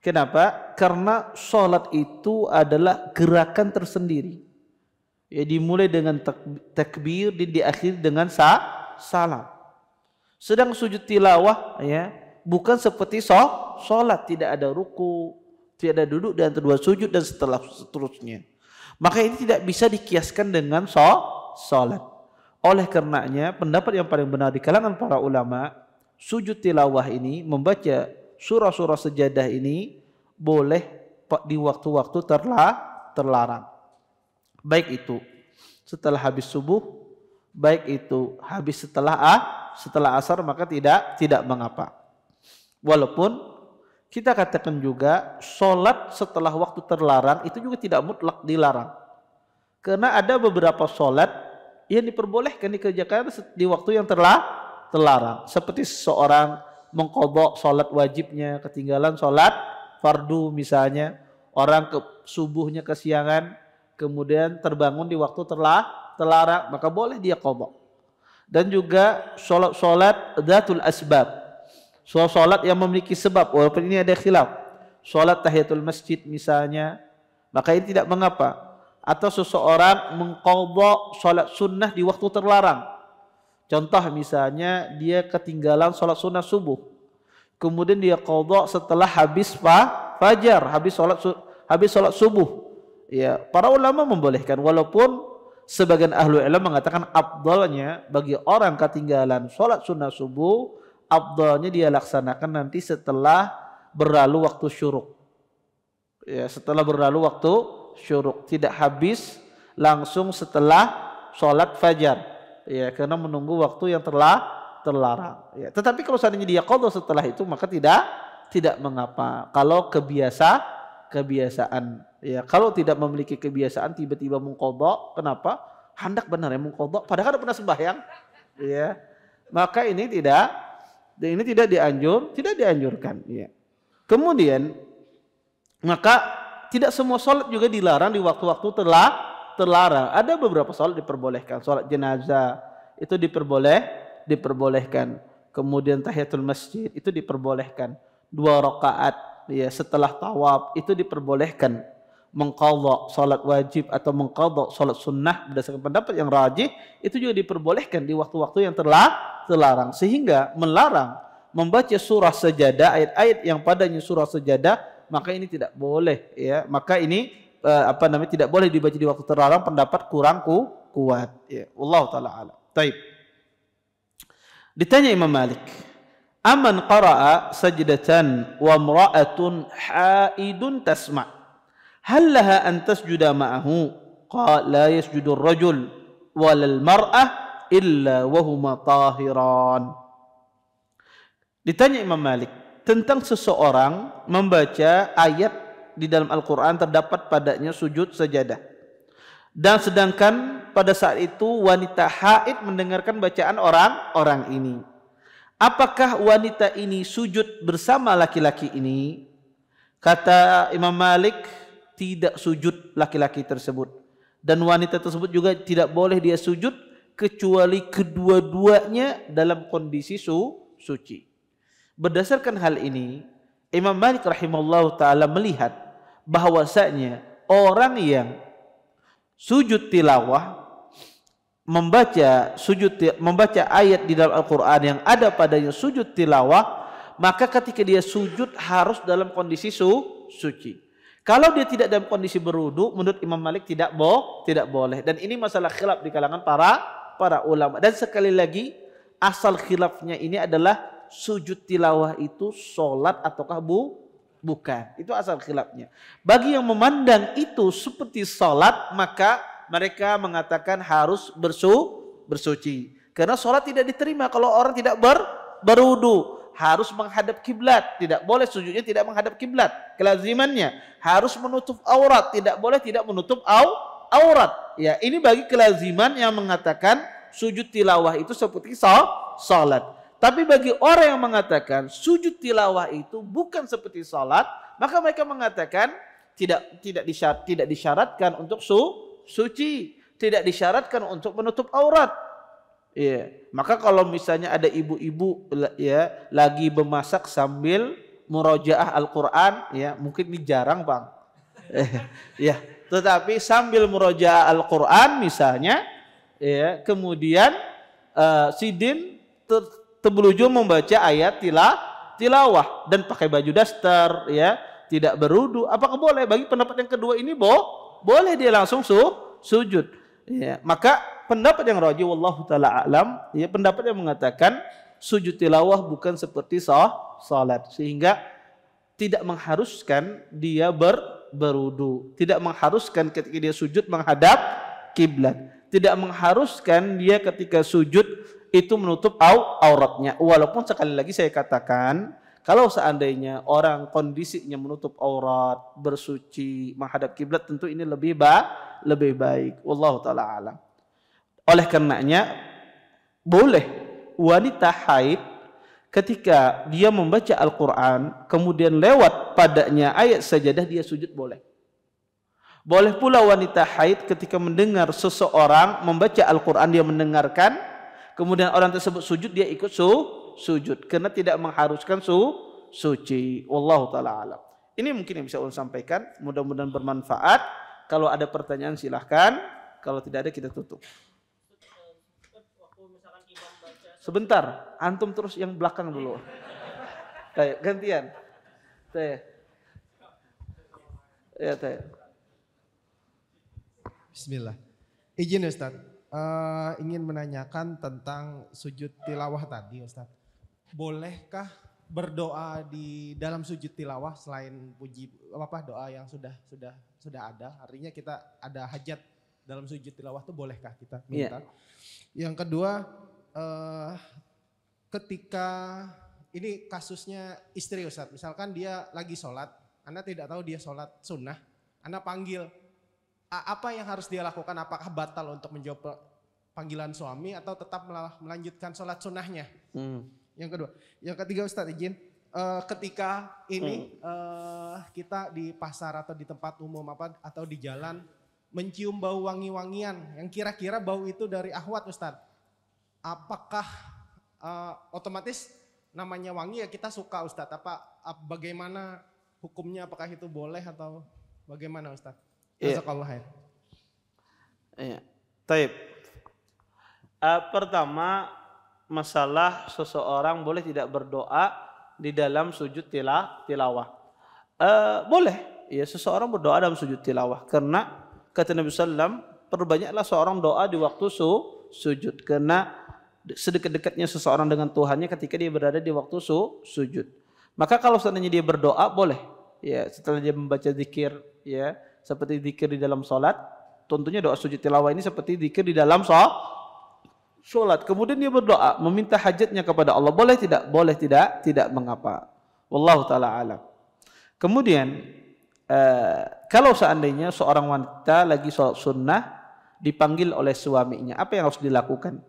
Kenapa? Karena sholat itu adalah gerakan tersendiri. Ya, dimulai dengan takbir dan diakhiri dengan salam. Sedang sujud tilawah ya bukan seperti sholat, tidak ada ruku, tidak ada duduk dan kedua sujud dan seterusnya. Maka ini tidak bisa dikiaskan dengan sholat. Oleh karenanya pendapat yang paling benar di kalangan para ulama, sujud tilawah ini membaca surah-surah sejadah ini boleh di waktu-waktu terlarang. Baik itu setelah habis subuh, baik itu habis setelah asar maka tidak mengapa. Walaupun kita katakan juga sholat setelah waktu terlarang itu juga tidak mutlak dilarang. Karena ada beberapa sholat yang diperbolehkan dikerjakan di waktu yang terlarang. Seperti seseorang mengqadha sholat wajibnya, ketinggalan sholat fardu misalnya, orang subuhnya kesiangan, kemudian terbangun di waktu terlarang, maka boleh dia qadha. Dan juga sholat dzatul asbab, sholat yang memiliki sebab, walaupun ini ada khilaf. Sholat tahiyatul masjid misalnya, maka ini tidak mengapa. Atau seseorang mengqadha sholat sunnah di waktu terlarang. Contoh misalnya dia ketinggalan sholat sunnah subuh, kemudian dia qadha setelah habis fajar, habis sholat subuh. Ya, para ulama membolehkan, walaupun sebagian ahlu ilmu mengatakan afdalnya bagi orang ketinggalan sholat sunnah subuh, afdalnya dia laksanakan nanti setelah berlalu waktu syuruk. Ya, setelah berlalu waktu syuruk, tidak habis langsung setelah sholat fajar. Ya, karena menunggu waktu yang terlarang. Ya, tetapi kalau seandainya dia qadha setelah itu maka tidak mengapa. Kalau kebiasaan, ya, kalau tidak memiliki kebiasaan tiba-tiba mengqadha, kenapa? Hendak benar ya mengqadha, padahal pernah sembahyang, ya. Maka ini tidak dianjurkan, ya. Kemudian maka tidak semua sholat juga dilarang di waktu-waktu terlarang. Ada beberapa sholat diperbolehkan. Sholat jenazah itu diperbolehkan. Kemudian tahiyatul masjid itu diperbolehkan. 2 rakaat ya setelah tawaf itu diperbolehkan. Mengqadha sholat wajib atau mengqadha sholat sunnah berdasarkan pendapat yang rajih itu juga diperbolehkan di waktu-waktu yang terlarang. Sehingga melarang membaca surah sajadah, ayat-ayat yang padanya surah sajadah, maka ini tidak boleh, ya. Maka ini tidak boleh dibaca di waktu terlarang, pendapat kurang kuat, ya. Wallahu taala alam. Taib. Ditanya Imam Malik, aman qara'a sajdatan wa imra'atun haidun tasma' hal laha an tasjuda ma'ahu? Qala la yasjudu ar-rajul wal mar'ah illa wa huma tahiran. Ditanya Imam Malik tentang seseorang membaca ayat di dalam Al-Quran terdapat padanya sujud sajadah, dan sedangkan pada saat itu wanita haid mendengarkan bacaan orang ini, apakah wanita ini sujud bersama laki-laki ini? Kata Imam Malik, tidak sujud laki-laki tersebut, dan wanita tersebut juga tidak boleh dia sujud kecuali kedua-duanya dalam kondisi suci. Berdasarkan hal ini, Imam Malik rahimahullah ta'ala melihat bahwasanya orang yang sujud tilawah, membaca ayat di dalam Al-Quran yang ada padanya sujud tilawah, maka ketika dia sujud harus dalam kondisi suci. Kalau dia tidak dalam kondisi berwudu, menurut Imam Malik tidak boleh. Dan ini masalah khilaf di kalangan para ulama. Dan sekali lagi, asal khilafnya ini adalah sujud tilawah itu sholat ataukah bukan. Itu asal khilafnya. Bagi yang memandang itu seperti sholat, maka mereka mengatakan harus bersuci. Karena sholat tidak diterima kalau orang tidak berwudu. Harus menghadap kiblat. Tidak boleh sujudnya tidak menghadap kiblat. Kelazimannya harus menutup aurat. Tidak boleh tidak menutup aurat. Ya, ini bagi kelaziman yang mengatakan sujud tilawah itu seperti sholat. Tapi bagi orang yang mengatakan sujud tilawah itu bukan seperti salat, maka mereka mengatakan tidak disyaratkan untuk suci, tidak disyaratkan untuk menutup aurat. Ya, maka kalau misalnya ada ibu-ibu ya lagi memasak sambil murojaah Al-Qur'an, ya mungkin ini jarang, Bang. Ya, tetapi sambil murojaah Al-Qur'an misalnya, ya, kemudian sidin terbelujung membaca ayat tilawah dan pakai baju daster, ya, tidak berwudu, apakah boleh? Bagi pendapat yang kedua ini boleh dia langsung sujud, ya. Maka pendapat yang rajih wallahu taala alam, ya, pendapat yang mengatakan sujud tilawah bukan seperti salat, sehingga tidak mengharuskan dia berwudu, tidak mengharuskan ketika dia sujud menghadap kiblat, tidak mengharuskan dia ketika sujud itu menutup auratnya. Walaupun sekali lagi saya katakan, kalau seandainya orang kondisinya menutup aurat, bersuci, menghadap kiblat, tentu ini lebih baik. Wallahu taala alam. Oleh karenanya boleh wanita haid ketika dia membaca Al-Quran kemudian lewat padanya ayat sajadah, dia sujud boleh. Boleh pula wanita haid ketika mendengar seseorang membaca Al-Quran, dia mendengarkan, kemudian orang tersebut sujud, dia ikut sujud. Karena tidak mengharuskan suci. Wallahu ta'ala alam. Ini mungkin yang bisa ulun sampaikan. Mudah-mudahan bermanfaat. Kalau ada pertanyaan silahkan. Kalau tidak ada kita tutup. Sebentar. Antum terus yang belakang dulu. Gantian. Ya, Bismillah. Izin Ustaz, ingin menanyakan tentang sujud tilawah tadi Ustaz. Bolehkah berdoa di dalam sujud tilawah selain puji doa yang sudah ada? Artinya kita ada hajat dalam sujud tilawah itu bolehkah kita minta? Yeah. Yang kedua, ketika ini kasusnya istri Ustaz, misalkan dia lagi sholat, Anda tidak tahu dia sholat sunnah, Anda panggil. Apa yang harus dia lakukan? Apakah batal untuk menjawab panggilan suami atau tetap melanjutkan sholat sunnahnya? Yang kedua. Yang ketiga Ustaz izin, ketika ini kita di pasar atau di tempat umum atau di jalan mencium bau wangi-wangian yang kira-kira bau itu dari ahwat Ustaz. Apakah otomatis namanya wangi ya kita suka Ustaz? Bagaimana hukumnya? Apakah itu boleh atau bagaimana Ustaz? Jazakallah khair. Iya. Taib. Pertama, masalah seseorang boleh tidak berdoa di dalam sujud tilawah. Boleh, ya seseorang berdoa dalam sujud tilawah karena kata Nabi sallam, perbanyaklah seorang doa di waktu sujud karena sedekat-dekatnya seseorang dengan Tuhannya ketika dia berada di waktu sujud. Maka kalau seandainya dia berdoa boleh, ya setelah dia membaca zikir, ya seperti zikir di dalam sholat, tentunya doa sujud tilawah ini seperti zikir di dalam sholat. Kemudian dia berdoa, meminta hajatnya kepada Allah. Boleh tidak? Boleh tidak mengapa. Wallahu ta'ala alam. Kemudian, kalau seandainya seorang wanita lagi sholat sunnah, dipanggil oleh suaminya, apa yang harus dilakukan?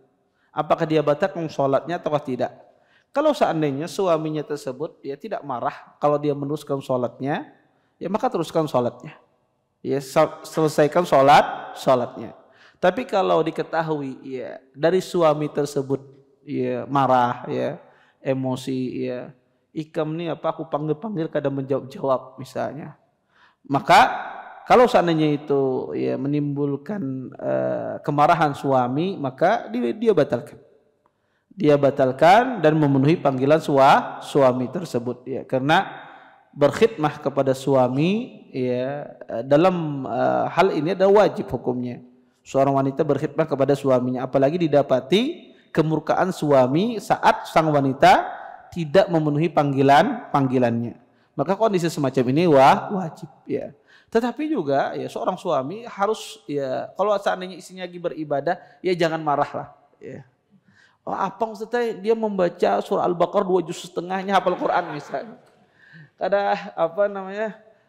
Apakah dia batalkan sholatnya atau tidak? Kalau seandainya suaminya tersebut, dia tidak marah kalau dia meneruskan sholatnya, ya maka teruskan sholatnya. Ya, selesaikan sholatnya. Tapi kalau diketahui ya dari suami tersebut ya marah ya, emosi ya, ikam nih aku panggil kadang menjawab misalnya. Maka kalau seandainya itu ya menimbulkan kemarahan suami, maka dia batalkan. Dia batalkan dan memenuhi panggilan suami tersebut ya, karena berkhidmah kepada suami ya dalam hal ini ada wajib hukumnya. Seorang wanita berkhidmah kepada suaminya, apalagi didapati kemurkaan suami saat sang wanita tidak memenuhi panggilannya. Maka kondisi semacam ini wajib ya. Tetapi juga ya seorang suami harus ya kalau seandainya istrinya lagi beribadah ya jangan marah lah ya. Oh, apa maksudnya dia membaca surah Al-Baqarah 2 juz setengahnya hafal Quran misalnya. Kada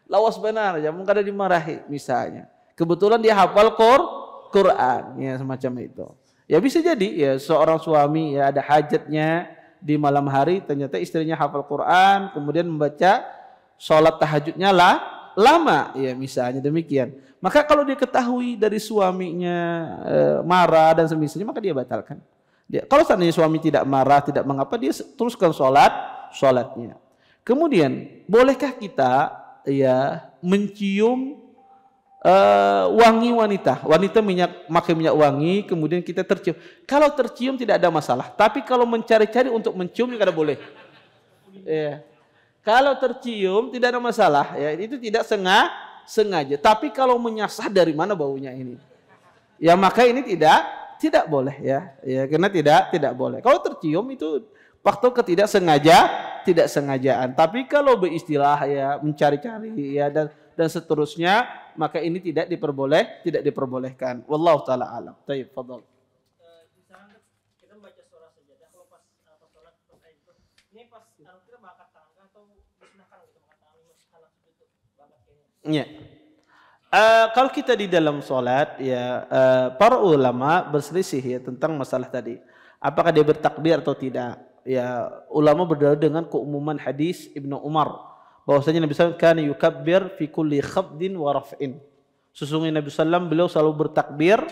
lawas benar ya, mungkin kada dimarahi misalnya. Kebetulan dia hafal Quran ya semacam itu. Ya bisa jadi ya seorang suami ya ada hajatnya di malam hari, ternyata istrinya hafal Quran, kemudian membaca sholat tahajudnya lama ya misalnya demikian. Maka kalau dia ketahui dari suaminya marah dan semisalnya, maka dia batalkan. Kalau seandainya suami tidak marah, tidak mengapa, dia teruskan sholatnya. Kemudian, bolehkah kita ya mencium wangi wanita pakai minyak wangi, kemudian kita tercium. Kalau tercium tidak ada masalah, tapi kalau mencari-cari untuk mencium tidak boleh. Ya. Kalau tercium tidak ada masalah, ya itu tidak sengaja. Tapi kalau menyasar dari mana baunya ini, ya maka ini tidak boleh ya, karena tidak boleh. Kalau tercium itu waktu tidak sengajaan. Tapi kalau beristilah ya mencari-cari ya dan seterusnya maka ini tidak diperbolehkan. Wallahu taala alam. Baik, fadhal. Misalnya kita membaca surah sajadah kalau pas sholat itu, ini pas kita mengangkat tangan atau disunahkan gitu mengangkat tangan anak itu banget kayaknya. Iya. Kalau kita di dalam sholat, ya para ulama berselisih ya tentang masalah tadi. Apakah dia bertakbir atau tidak? Ya, ulama berdalil dengan keumuman hadis Ibnu Umar bahwasanya Nabi SAW kana yukabbir fi kulli khafdin wa raf'in. Sesungguhnya Nabi SAW beliau selalu bertakbir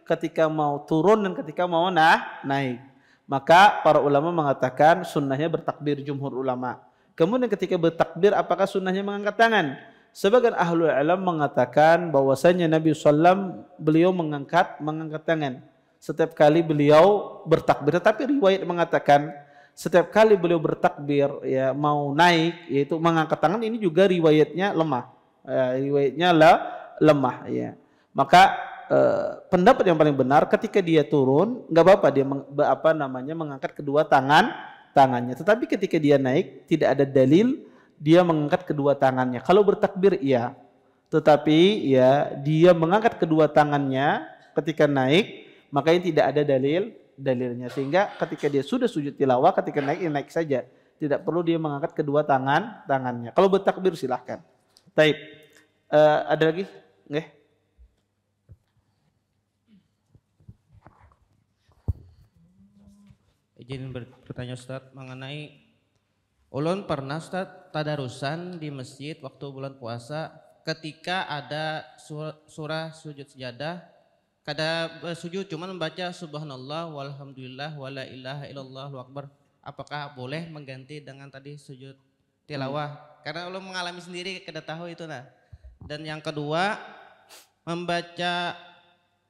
ketika mau turun dan ketika mau naik. Maka para ulama mengatakan sunnahnya bertakbir, jumhur ulama. Kemudian ketika bertakbir apakah sunnahnya mengangkat tangan? Sebagian ahlul ilm mengatakan bahwasanya Nabi SAW beliau mengangkat tangan setiap kali beliau bertakbir. Tetapi riwayat mengatakan setiap kali beliau bertakbir ya mau naik yaitu mengangkat tangan, ini juga riwayatnya lemah. Lemah ya. Maka pendapat yang paling benar ketika dia turun nggak apa-apa dia mengangkat kedua tangannya. Tetapi ketika dia naik tidak ada dalil dia mengangkat kedua tangannya. Kalau bertakbir iya. Tetapi ya dia mengangkat kedua tangannya ketika naik, maka ini tidak ada dalilnya. Sehingga ketika dia sudah sujud tilawah, ketika naik, ya naik saja. Tidak perlu dia mengangkat kedua tangannya. Kalau bertakbir silahkan. Taib. Ada lagi? Nggih. Izin bertanya Ustaz mengenai ulun pernah Ustaz tadarusan di masjid waktu bulan puasa ketika ada surah sujud sejadah. Kada sujud cuma membaca subhanallah walhamdulillah wala ilaha illallah Allahu akbar. Apakah boleh mengganti dengan tadi sujud tilawah? Karena ulun mengalami sendiri kada tahu itu nah. Dan yang kedua, membaca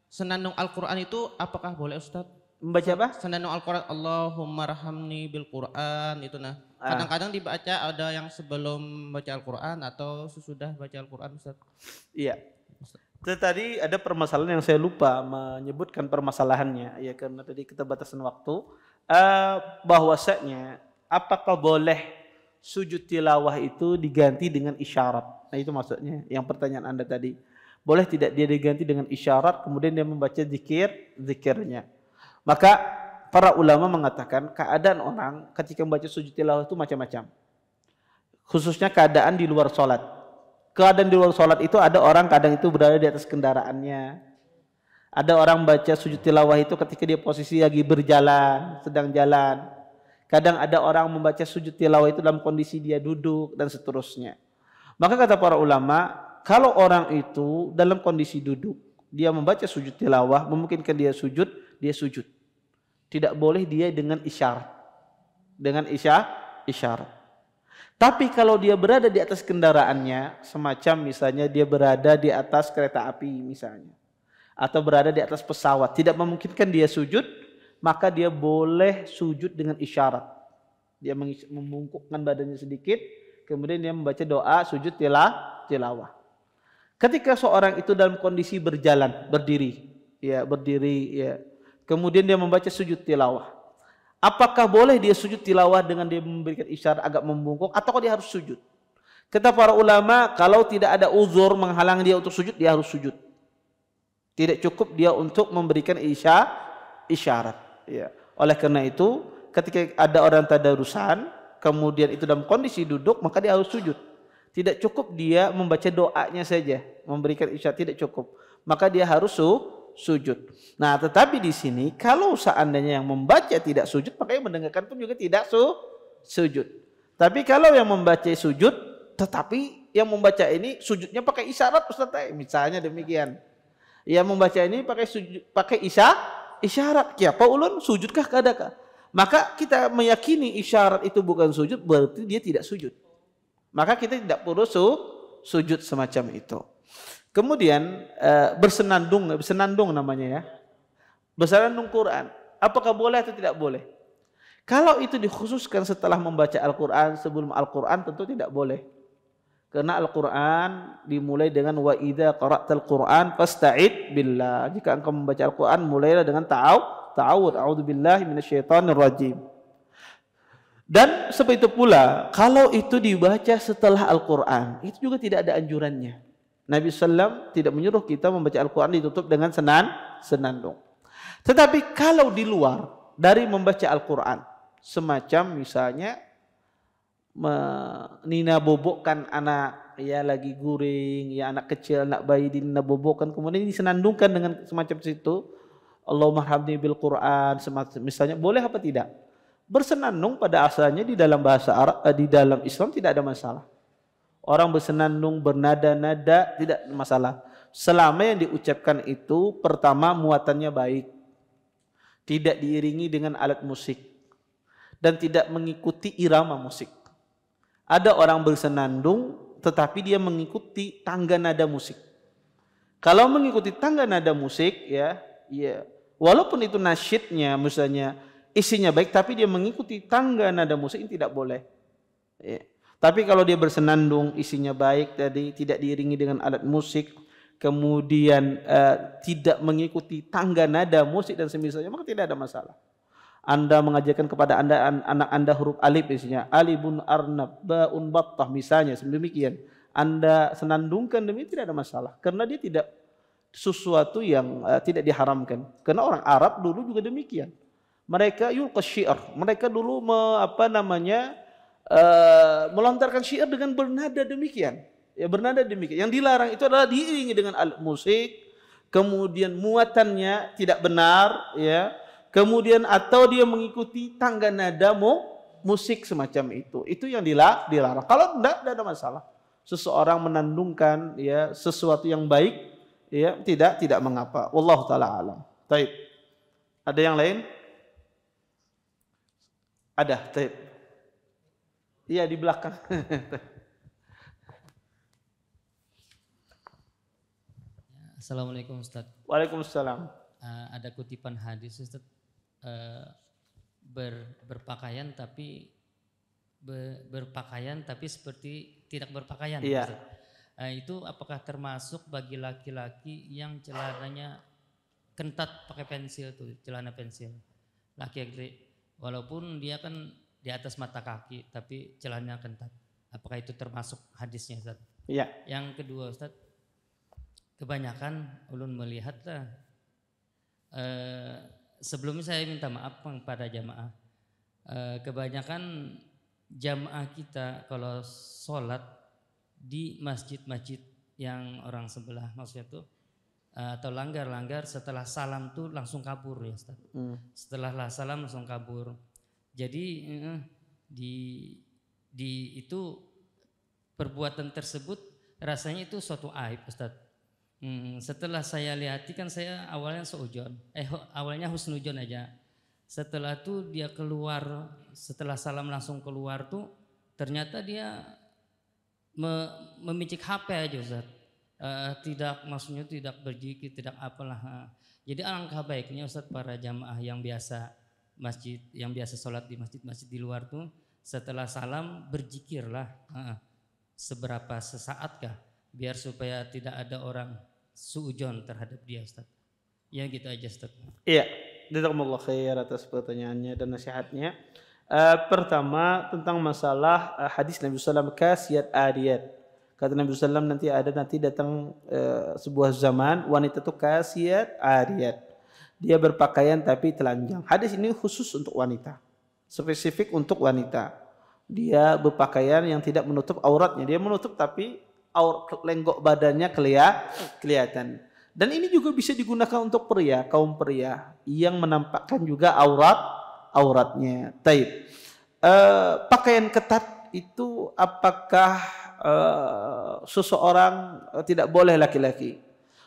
senandung Al-Qur'an itu apakah boleh Ustaz? Membaca apa? Senandung Al-Qur'an, Allahumma rahamni bil Qur'an itu nah. Kadang-kadang dibaca ada yang sebelum baca Al-Qur'an atau sesudah baca Al-Qur'an Ustaz. Iya. Tadi ada permasalahan yang saya lupa menyebutkan permasalahannya ya karena tadi keterbatasan waktu. Bahwasanya apakah boleh sujud tilawah itu diganti dengan isyarat? Nah itu maksudnya yang pertanyaan Anda tadi. Boleh tidak dia diganti dengan isyarat kemudian dia membaca zikirnya? Maka para ulama mengatakan keadaan orang ketika membaca sujud tilawah itu macam-macam. Khususnya keadaan di luar sholat. Keadaan di luar sholat itu ada orang kadang itu berada di atas kendaraannya. Ada orang baca sujud tilawah itu ketika dia posisi lagi berjalan, sedang jalan. Kadang ada orang membaca sujud tilawah itu dalam kondisi dia duduk dan seterusnya. Maka kata para ulama, kalau orang itu dalam kondisi duduk, dia membaca sujud tilawah, memungkinkan dia sujud, dia sujud. Tidak boleh dia dengan isyarat. Dengan isyarat. Tapi kalau dia berada di atas kendaraannya, semacam misalnya dia berada di atas kereta api misalnya, atau berada di atas pesawat, tidak memungkinkan dia sujud, maka dia boleh sujud dengan isyarat. Dia membungkukkan badannya sedikit, kemudian dia membaca doa sujud tilawah. Ketika seorang itu dalam kondisi berjalan, berdiri, kemudian dia membaca sujud tilawah. Apakah boleh dia sujud tilawah dengan dia memberikan isyarat agak membungkuk atau dia harus sujud? Kata para ulama, kalau tidak ada uzur menghalang dia untuk sujud, dia harus sujud. Tidak cukup dia untuk memberikan isyarat. Ya. Oleh karena itu, ketika ada orang tadarusan, kemudian itu dalam kondisi duduk, maka dia harus sujud. Tidak cukup dia membaca doanya saja, memberikan isyarat, tidak cukup. Maka dia harus sujud. Nah, tetapi di sini kalau seandainya yang membaca tidak sujud, maka yang mendengarkan pun juga tidak sujud. Tapi kalau yang membaca sujud, tetapi yang membaca ini sujudnya pakai isyarat, Ustaz, misalnya demikian. Yang membaca ini pakai isyarat. Kiapa ulun sujudkah kadakah? Maka kita meyakini isyarat itu bukan sujud, berarti dia tidak sujud. Maka kita tidak perlu sujud semacam itu. Kemudian bersenandung namanya ya. Bersenandung Quran. Apakah boleh atau tidak boleh? Kalau itu dikhususkan setelah membaca Al-Quran, sebelum Al-Quran tentu tidak boleh. Karena Al-Quran dimulai dengan wa idza qara'tal Quran fasta'id billah. Jika engkau membaca Al-Quran, mulailah dengan ta'awud. A'udzubillahi minasyaitonir rajim. Dan seperti itu pula, kalau itu dibaca setelah Al-Quran, itu juga tidak ada anjurannya. Nabi SAW tidak menyuruh kita membaca Al-Quran ditutup dengan senandung. Tetapi kalau di luar dari membaca Al-Quran, semacam misalnya menina bobokkan anak, ya lagi guring, ya anak kecil, anak bayi dinina bobokkan, kemudian disenandungkan dengan semacam situ, Allahumma hamdi bil Quran, misalnya, boleh apa tidak? Bersenandung pada asalnya di dalam bahasa Arab, di dalam Islam tidak ada masalah. Orang bersenandung, bernada-nada, tidak masalah. Selama yang diucapkan itu pertama muatannya baik, tidak diiringi dengan alat musik, dan tidak mengikuti irama musik. Ada orang bersenandung tetapi dia mengikuti tangga nada musik. Kalau mengikuti tangga nada musik, ya, walaupun itu nasyidnya misalnya isinya baik, tapi dia mengikuti tangga nada musik, ini tidak boleh. Ya. Tapi kalau dia bersenandung, isinya baik, tadi tidak diiringi dengan alat musik, kemudian tidak mengikuti tangga nada musik dan semisalnya, maka tidak ada masalah. Anda mengajarkan kepada anak Anda huruf alif, misalnya alifun arnab, baun battah, misalnya demikian. Anda senandungkan demi, tidak ada masalah, karena dia tidak sesuatu yang tidak diharamkan. Karena orang Arab dulu juga demikian. Mereka yulqas syi'r, mereka dulu melontarkan syair dengan bernada demikian. Ya, bernada demikian. Yang dilarang itu adalah diiringi dengan alat musik, kemudian muatannya tidak benar, ya. Kemudian atau dia mengikuti tangga nada musik semacam itu. Itu yang dilarang. Kalau tidak ada masalah. Seseorang menandungkan, ya, sesuatu yang baik, ya, tidak mengapa. Wallahu taala alam. Baik. Ada yang lain? Ada, baik. Iya, di belakang. Assalamualaikum Ustaz. Waalaikumsalam. Ada kutipan hadis Ustaz, berpakaian tapi seperti tidak berpakaian. Iya. Ustaz. Itu apakah termasuk bagi laki-laki yang celananya kentat pakai pensil tuh, celana pensil. Laki-laki walaupun dia kan di atas mata kaki tapi celananya kentat. Apakah itu termasuk hadisnya Ustaz? Iya. Yang kedua Ustaz, kebanyakan ulun melihatlah sebelumnya saya minta maaf kepada jamaah. Kebanyakan jamaah kita kalau sholat di masjid-masjid yang orang sebelah maksudnya tuh atau langgar setelah salam tuh langsung kabur ya Ustaz. Setelah salam langsung kabur. Jadi di itu perbuatan tersebut rasanya itu suatu aib Ustaz. Setelah saya lihati kan saya awalnya seujon, awalnya husnujon aja. Setelah itu dia keluar, setelah salam langsung keluar tuh ternyata dia memicik HP aja Ustaz. Maksudnya tidak berzikir, tidak apalah. Jadi alangkah baiknya Ustaz para jamaah yang biasa sholat di masjid-masjid di luar tuh setelah salam berzikirlah seberapa sesaatkah biar supaya tidak ada orang suujon terhadap dia Ustaz. Ya gitu aja Ustaz. Iya, jazakumullah khair atas pertanyaannya dan nasihatnya. Pertama tentang masalah hadis Nabi SAW kasiyat ariyat. Kata Nabi SAW nanti datang sebuah zaman wanita itu kasiyat ariyat. Dia berpakaian tapi telanjang. Hadis ini khusus untuk wanita. Spesifik untuk wanita. Dia berpakaian yang tidak menutup auratnya. Dia menutup tapi lenggok badannya kelihatan. Dan ini juga bisa digunakan untuk pria, kaum pria yang menampakkan juga auratnya. Taib. Pakaian ketat itu apakah seseorang tidak boleh laki-laki?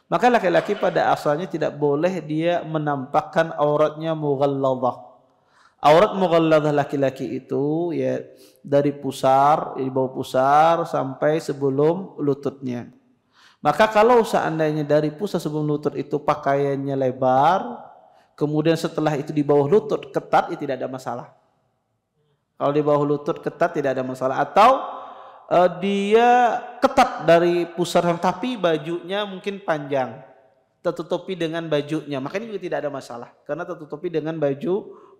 Maka laki-laki pada asalnya tidak boleh dia menampakkan auratnya mughalladah. Aurat mughalladah laki-laki itu ya dari pusar, di bawah pusar sampai sebelum lututnya. Maka kalau seandainya dari pusar sebelum lutut itu pakaiannya lebar, kemudian setelah itu di bawah lutut ketat, itu tidak ada masalah. Kalau di bawah lutut ketat tidak ada masalah. Atau dia ketat dari pusar tapi bajunya mungkin panjang, tertutupi dengan bajunya, maka ini juga tidak ada masalah karena tertutupi dengan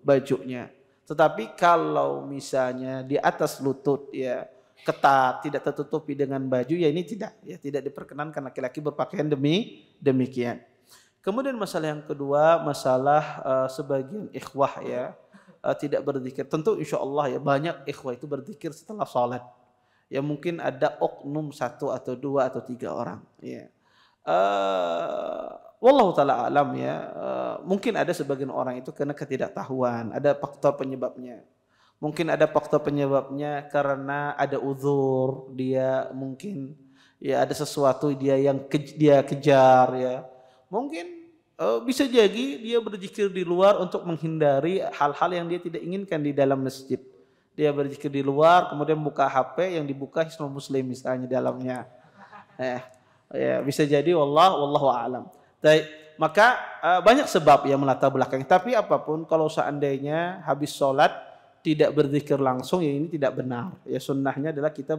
bajunya. Tetapi kalau misalnya di atas lutut ya ketat, tidak tertutupi dengan baju, ya ini tidak diperkenankan laki-laki berpakaian demikian. Kemudian masalah yang kedua, masalah sebagian ikhwah ya tidak berzikir. Tentu insya Allah ya banyak ikhwah itu berzikir setelah salat. Ya mungkin ada oknum 1 atau 2 atau 3 orang. Ya. Wallahu taala alam ya. Mungkin ada sebagian orang itu karena ketidaktahuan, ada faktor penyebabnya. Mungkin ada faktor penyebabnya karena ada uzur, dia mungkin ya ada sesuatu dia kejar ya. Mungkin bisa jadi dia berzikir di luar untuk menghindari hal-hal yang dia tidak inginkan di dalam masjid. Dia berzikir di luar, kemudian buka HP yang dibuka Hisnul Muslim misalnya dalamnya. Ya, bisa jadi wallahu a'lam. Maka banyak sebab yang melatar belakangi. Tapi apapun kalau seandainya habis sholat tidak berzikir langsung, ya ini tidak benar. Ya sunnahnya adalah kita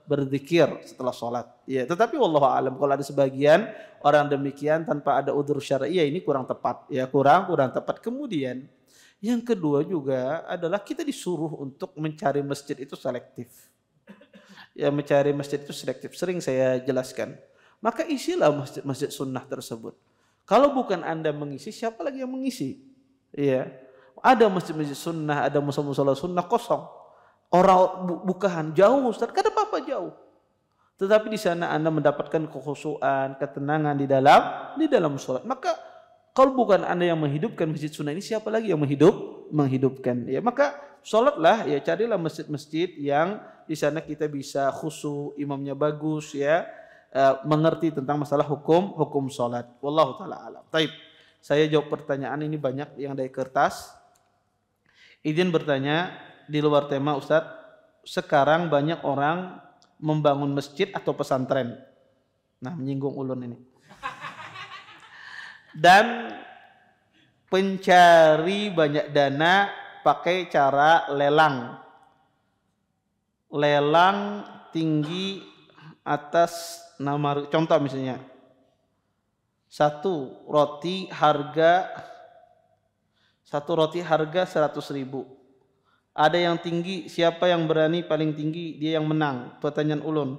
berzikir setelah sholat. Ya, tetapi wallahu a'lam kalau ada sebagian orang demikian tanpa ada udzur syar'i, ya ini kurang tepat. Ya kurang tepat. Kemudian yang kedua juga adalah kita disuruh untuk mencari masjid itu selektif. Ya mencari masjid itu selektif. Sering saya jelaskan. Maka isilah masjid sunnah tersebut. Kalau bukan Anda mengisi, siapa lagi yang mengisi? Ya. Ada masjid sunnah, ada musola sunnah kosong. Orang bukahan jauh, Ustaz. Kada apa-apa jauh. Tetapi di sana Anda mendapatkan kekhusyuan, ketenangan di dalam sholat. Maka kalau bukan Anda yang menghidupkan masjid sunnah ini, siapa lagi yang menghidupkan? Ya, maka sholatlah, ya carilah masjid-masjid yang di sana kita bisa khusyuk, imamnya bagus, ya mengerti tentang masalah hukum sholat. Wallahu taala alam. Taib. Saya jawab pertanyaan ini banyak yang dari kertas. Izin bertanya di luar tema Ustadz. Sekarang banyak orang membangun masjid atau pesantren. Nah, menyinggung ulun ini. Dan pencari banyak dana pakai cara lelang. Lelang tinggi atas nama, contoh misalnya. Satu roti harga 100.000. Ada yang tinggi, siapa yang berani paling tinggi dia yang menang. Pertanyaan ulun,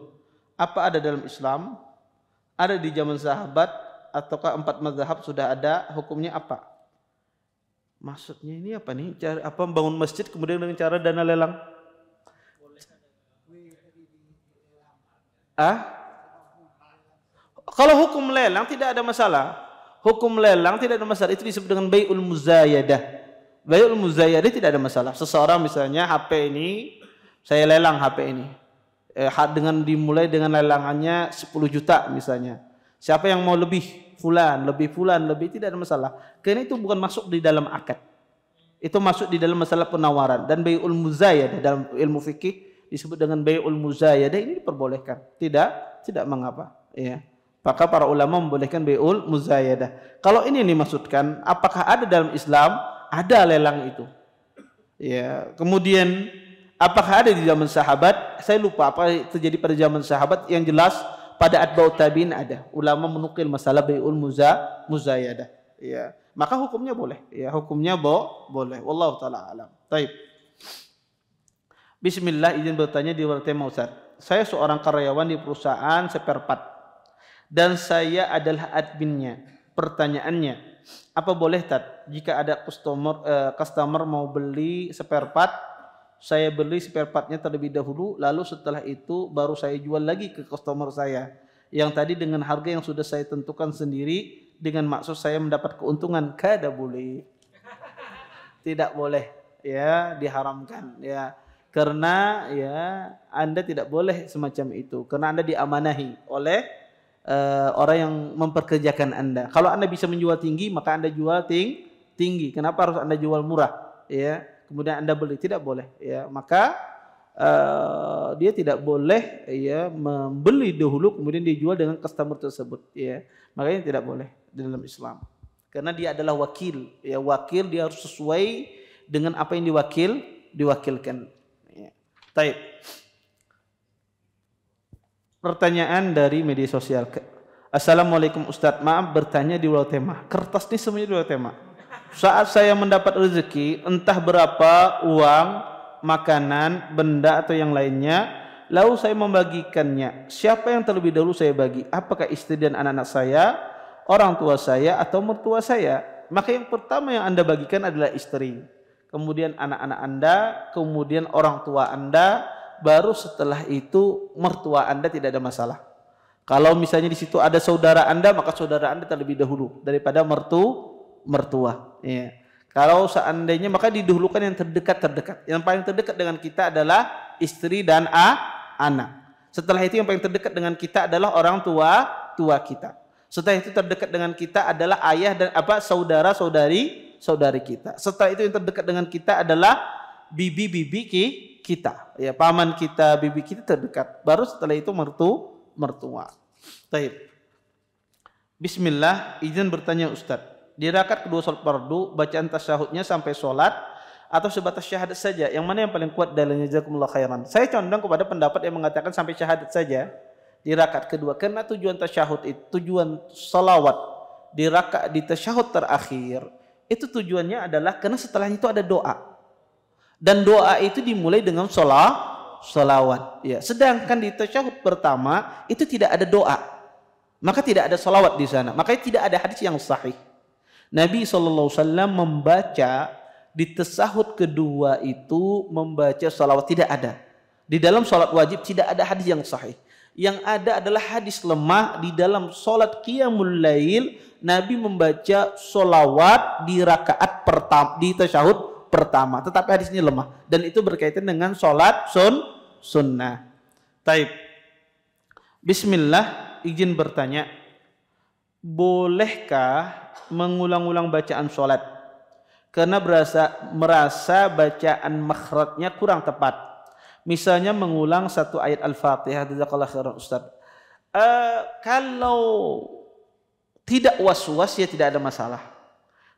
apa ada dalam Islam? Ada di zaman sahabat ataukah 4 mazhab sudah ada, hukumnya apa? Maksudnya ini apa nih? Apa membangun masjid kemudian dengan cara dana lelang? Kalau hukum lelang tidak ada masalah. Hukum lelang tidak ada masalah. Itu disebut dengan bai'ul muzayadah. Bai'ul muzayadah tidak ada masalah. Seseorang misalnya HP ini, saya lelang HP ini. Dengan dimulai dengan lelangannya 10 juta misalnya. Siapa yang mau lebih tidak ada masalah. Karena itu bukan masuk di dalam akad. Itu masuk di dalam masalah penawaran. Dan bai'ul muzayadah dalam ilmu fikih disebut dengan bai'ul muzayadah, ini diperbolehkan. Tidak mengapa. Ya. Maka para ulama membolehkan bai'ul muzayadah. Kalau ini dimaksudkan, apakah ada dalam Islam? Ada lelang itu. Ya. Kemudian apakah ada di zaman sahabat? Saya lupa apa terjadi pada zaman sahabat. Yang jelas pada atba'ut tabi'in ada. Ulama menukil masalah bai'ul muzayadah. Ya. Maka hukumnya boleh. Ya, hukumnya boleh. Wallahu taala alam. Baik. Bismillah, izin bertanya di luar tema Ustaz. Saya seorang karyawan di perusahaan spare part dan saya adalah adminnya. Pertanyaannya, apa boleh Tat jika ada customer mau beli spare part, saya beli spare partnya terlebih dahulu, lalu setelah itu baru saya jual lagi ke customer saya yang tadi dengan harga yang sudah saya tentukan sendiri dengan maksud saya mendapat keuntungan? Kada boleh. Tidak boleh, ya, diharamkan, ya. Karena ya Anda tidak boleh semacam itu. Karena Anda diamanahi oleh orang yang memperkerjakan Anda. Kalau Anda bisa menjual tinggi, maka Anda jual tinggi. Kenapa harus Anda jual murah? Ya, kemudian Anda beli, tidak boleh. Ya, maka dia tidak boleh ya membeli dahulu kemudian dijual dengan customer tersebut. Ya, makanya tidak boleh di dalam Islam. Karena dia adalah wakil. Ya, wakil dia harus sesuai dengan apa yang diwakilkan. Baik. Pertanyaan dari media sosial. Assalamualaikum Ustadz, maaf bertanya di luar tema. Kertas ini semuanya di luar tema. Saat saya mendapat rezeki, entah berapa uang, makanan, benda atau yang lainnya, Lalu saya membagikannya. Siapa yang terlebih dahulu saya bagi? Apakah istri dan anak-anak saya, orang tua saya, atau mertua saya? Maka yang pertama yang Anda bagikan adalah istri. Kemudian anak-anak Anda, kemudian orang tua Anda, baru setelah itu mertua Anda tidak ada masalah. Kalau misalnya di situ ada saudara Anda, maka saudara Anda terlebih dahulu daripada mertua. Ya. Kalau seandainya maka didahulukan yang terdekat. Yang paling terdekat dengan kita adalah istri dan anak. Setelah itu yang paling terdekat dengan kita adalah orang tua kita. Setelah itu terdekat dengan kita adalah ayah dan saudara-saudari kita. Setelah itu yang terdekat dengan kita adalah bibi-bibi kita. Ya, paman kita, bibi kita terdekat. Baru setelah itu mertua. Baik. Bismillah, izin bertanya Ustaz. Di rakaat kedua salat fardu, bacaan tasyahudnya sampai salat atau sebatas syahadat saja? Yang mana yang paling kuat dalilnya? Jazakumullah khairan. Saya condong kepada pendapat yang mengatakan sampai syahadat saja di rakaat kedua, karena tujuan tasyahud itu, tujuan salawat di tasyahud terakhir itu tujuannya adalah karena setelahnya itu ada doa, dan doa itu dimulai dengan salawat. Ya. Sedangkan di tasyahud pertama itu tidak ada doa, maka tidak ada salawat di sana, makanya tidak ada hadis yang sahih. Nabi SAW membaca di tasyahud kedua itu membaca salawat, tidak ada. Di dalam salat wajib tidak ada hadis yang sahih. Yang ada adalah hadis lemah di dalam salat qiyamul lail. Nabi membaca salawat di rakaat pertama, di tasyahud pertama. Tetapi hadis ini lemah dan itu berkaitan dengan salat sunnah. Taib. Bismillah, izin bertanya, bolehkah mengulang-ulang bacaan salat karena merasa bacaan makhrajnya kurang tepat? Misalnya mengulang satu ayat Al-Fatihah. Jazakallahu khairan Ustaz. Kalau tidak was-was ya tidak ada masalah.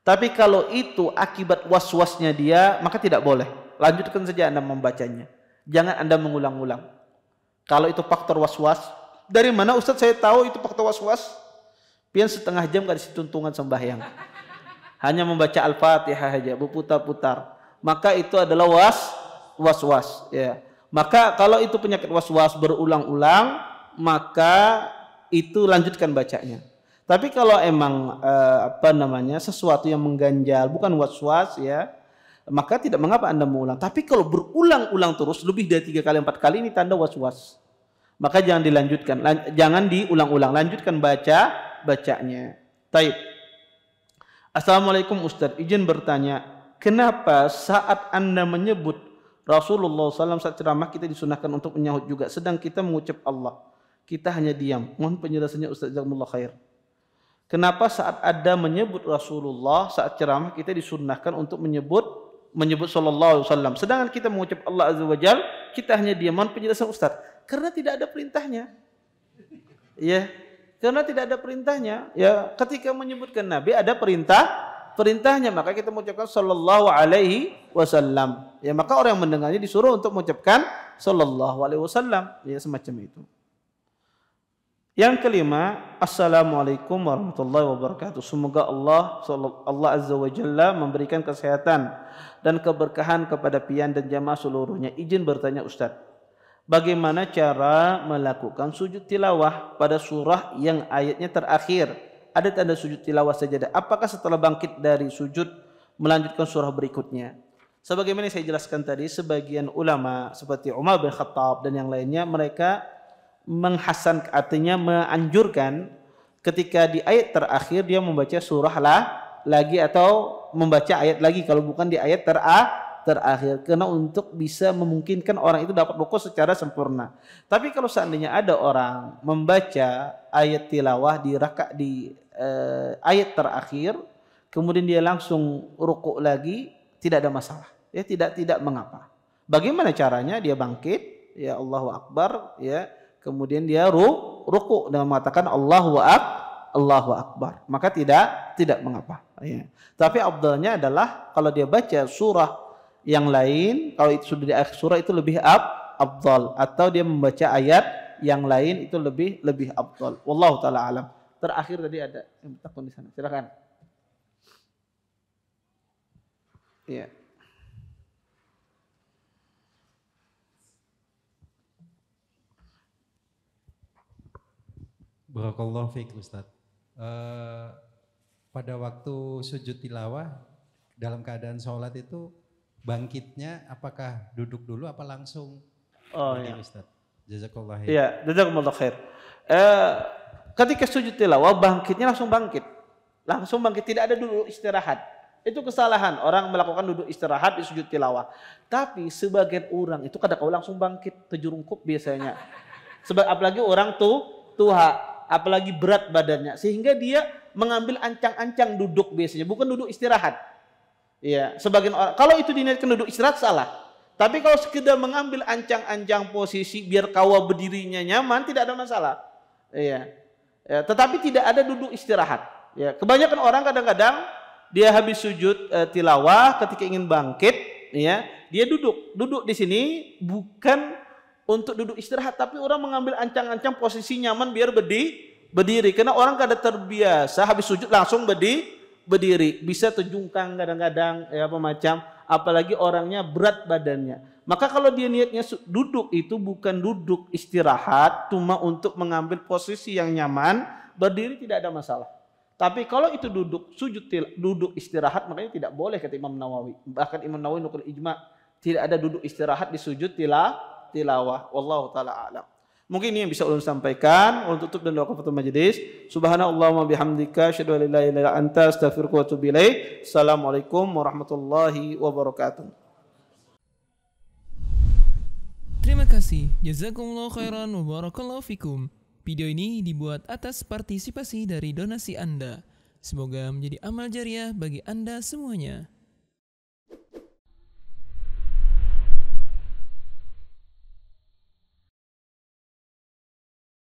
Tapi kalau itu akibat was-wasnya dia, maka tidak boleh. Lanjutkan saja Anda membacanya. Jangan Anda mengulang-ulang. Kalau itu faktor was-was, dari mana Ustaz saya tahu itu faktor was-was? Pian setengah jam gak disi tuntungan sembahyang. Hanya membaca Al-Fatihah saja, berputar-putar. Maka itu adalah was-was. Ya. Maka kalau itu penyakit was-was berulang-ulang, maka itu lanjutkan bacanya. Tapi kalau emang sesuatu yang mengganjal, bukan was-was ya, maka tidak mengapa Anda mengulang. Tapi kalau berulang-ulang terus lebih dari 3 kali 4 kali, ini tanda was-was. Maka jangan dilanjutkan, jangan diulang-ulang, lanjutkan bacanya. Taib. Assalamualaikum Ustaz, izin bertanya, kenapa saat Anda menyebut Rasulullah SAW saat ceramah kita disunahkan untuk menyahut juga, sedang kita mengucap Allah, kita hanya diam? Mohon penjelasannya Ustaz, jazakumullah khair. Kenapa saat ada menyebut Rasulullah saat ceramah kita disunahkan untuk menyebut sallallahu alaihi wasallam, sedangkan kita mengucap Allah azza wajal kita hanya diam? Mohon penjelasan Ustaz. Karena tidak ada perintahnya. Ya, karena tidak ada perintahnya. Ya, ketika menyebutkan Nabi ada perintahnya, maka kita mengucapkan sallallahu alaihi wasallam. Ya, maka orang yang mendengarnya disuruh untuk mengucapkan sallallahu alaihi wasallam. Ya, semacam itu. Yang kelima, assalamualaikum warahmatullahi wabarakatuh. Semoga Allah azza wa jalla memberikan kesehatan dan keberkahan kepada pian dan jamaah seluruhnya. Izin bertanya Ustaz, bagaimana cara melakukan sujud tilawah pada surah yang ayatnya terakhir ada tanda sujud tilawah sajadah? Apakah setelah bangkit dari sujud melanjutkan surah berikutnya? Sebagaimana saya jelaskan tadi, sebagian ulama seperti Umar bin Khattab dan yang lainnya, mereka menghasan, artinya menganjurkan ketika di ayat terakhir dia membaca surah lagi atau membaca ayat lagi kalau bukan di ayat terakhir, karena untuk bisa memungkinkan orang itu dapat rukuk secara sempurna. Tapi kalau seandainya ada orang membaca ayat tilawah di ayat terakhir kemudian dia langsung rukuk lagi, tidak ada masalah, ya, tidak mengapa. Bagaimana caranya? Dia bangkit, ya Allahu Akbar, ya, kemudian dia rukuk dengan mengatakan Allahu Akbar, maka tidak mengapa. Ya. Tapi afdalnya adalah kalau dia baca surah yang lain, kalau itu sudah di akhir surah itu lebih afdal, atau dia membaca ayat yang lain itu lebih afdal. Wallahu taala alam. Terakhir tadi ada yang bertakun di sana. Silakan. Ya. Barakallahu fiik Ustaz. Pada waktu sujud tilawah dalam keadaan sholat itu bangkitnya apakah duduk dulu apa langsung? Oh ya. Ustaz. Jazakallah khair. Iya, jazakumullah khair. Ketika sujud tilawah bangkitnya langsung bangkit. Langsung bangkit, tidak ada duduk istirahat. Itu kesalahan orang melakukan duduk istirahat di sujud tilawah. Tapi sebagian orang itu kadang langsung bangkit terjurungkup biasanya. Apalagi orang tua, apalagi berat badannya, sehingga dia mengambil ancang-ancang duduk biasanya, bukan duduk istirahat. Iya, sebagian orang kalau itu diniatkan duduk istirahat salah. Tapi kalau sekedar mengambil ancang-ancang posisi biar kawah berdirinya nyaman, tidak ada masalah. Iya. Ya, tetapi tidak ada duduk istirahat. Ya, kebanyakan orang kadang-kadang dia habis sujud tilawah ketika ingin bangkit, ya, dia duduk di sini bukan untuk duduk istirahat, tapi orang mengambil ancang-ancang posisi nyaman biar berdiri. Karena orang kadang terbiasa habis sujud langsung berdiri, bisa terjungkang kadang-kadang, ya apa macam, apalagi orangnya berat badannya. Maka kalau dia niatnya duduk itu bukan duduk istirahat, cuma untuk mengambil posisi yang nyaman, berdiri tidak ada masalah. Tapi kalau itu duduk istirahat, makanya tidak boleh kata Imam Nawawi. Bahkan Imam Nawawi nukul ijma, tidak ada duduk istirahat di sujud tilawah. Wallahu taala a'lam. Mungkin ini yang bisa ulun sampaikan. Untuk tutup dan doa kafatul majelis. Subhanallahumma bihamdika asyhadu an la ilaha illa anta astaghfiruka wa atubu ilaik. Assalamualaikum warahmatullahi wabarakatuh. Terima kasih. Jazakumullah khairan wa barakallahu fikum. Video ini dibuat atas partisipasi dari donasi Anda. Semoga menjadi amal jariah bagi Anda semuanya.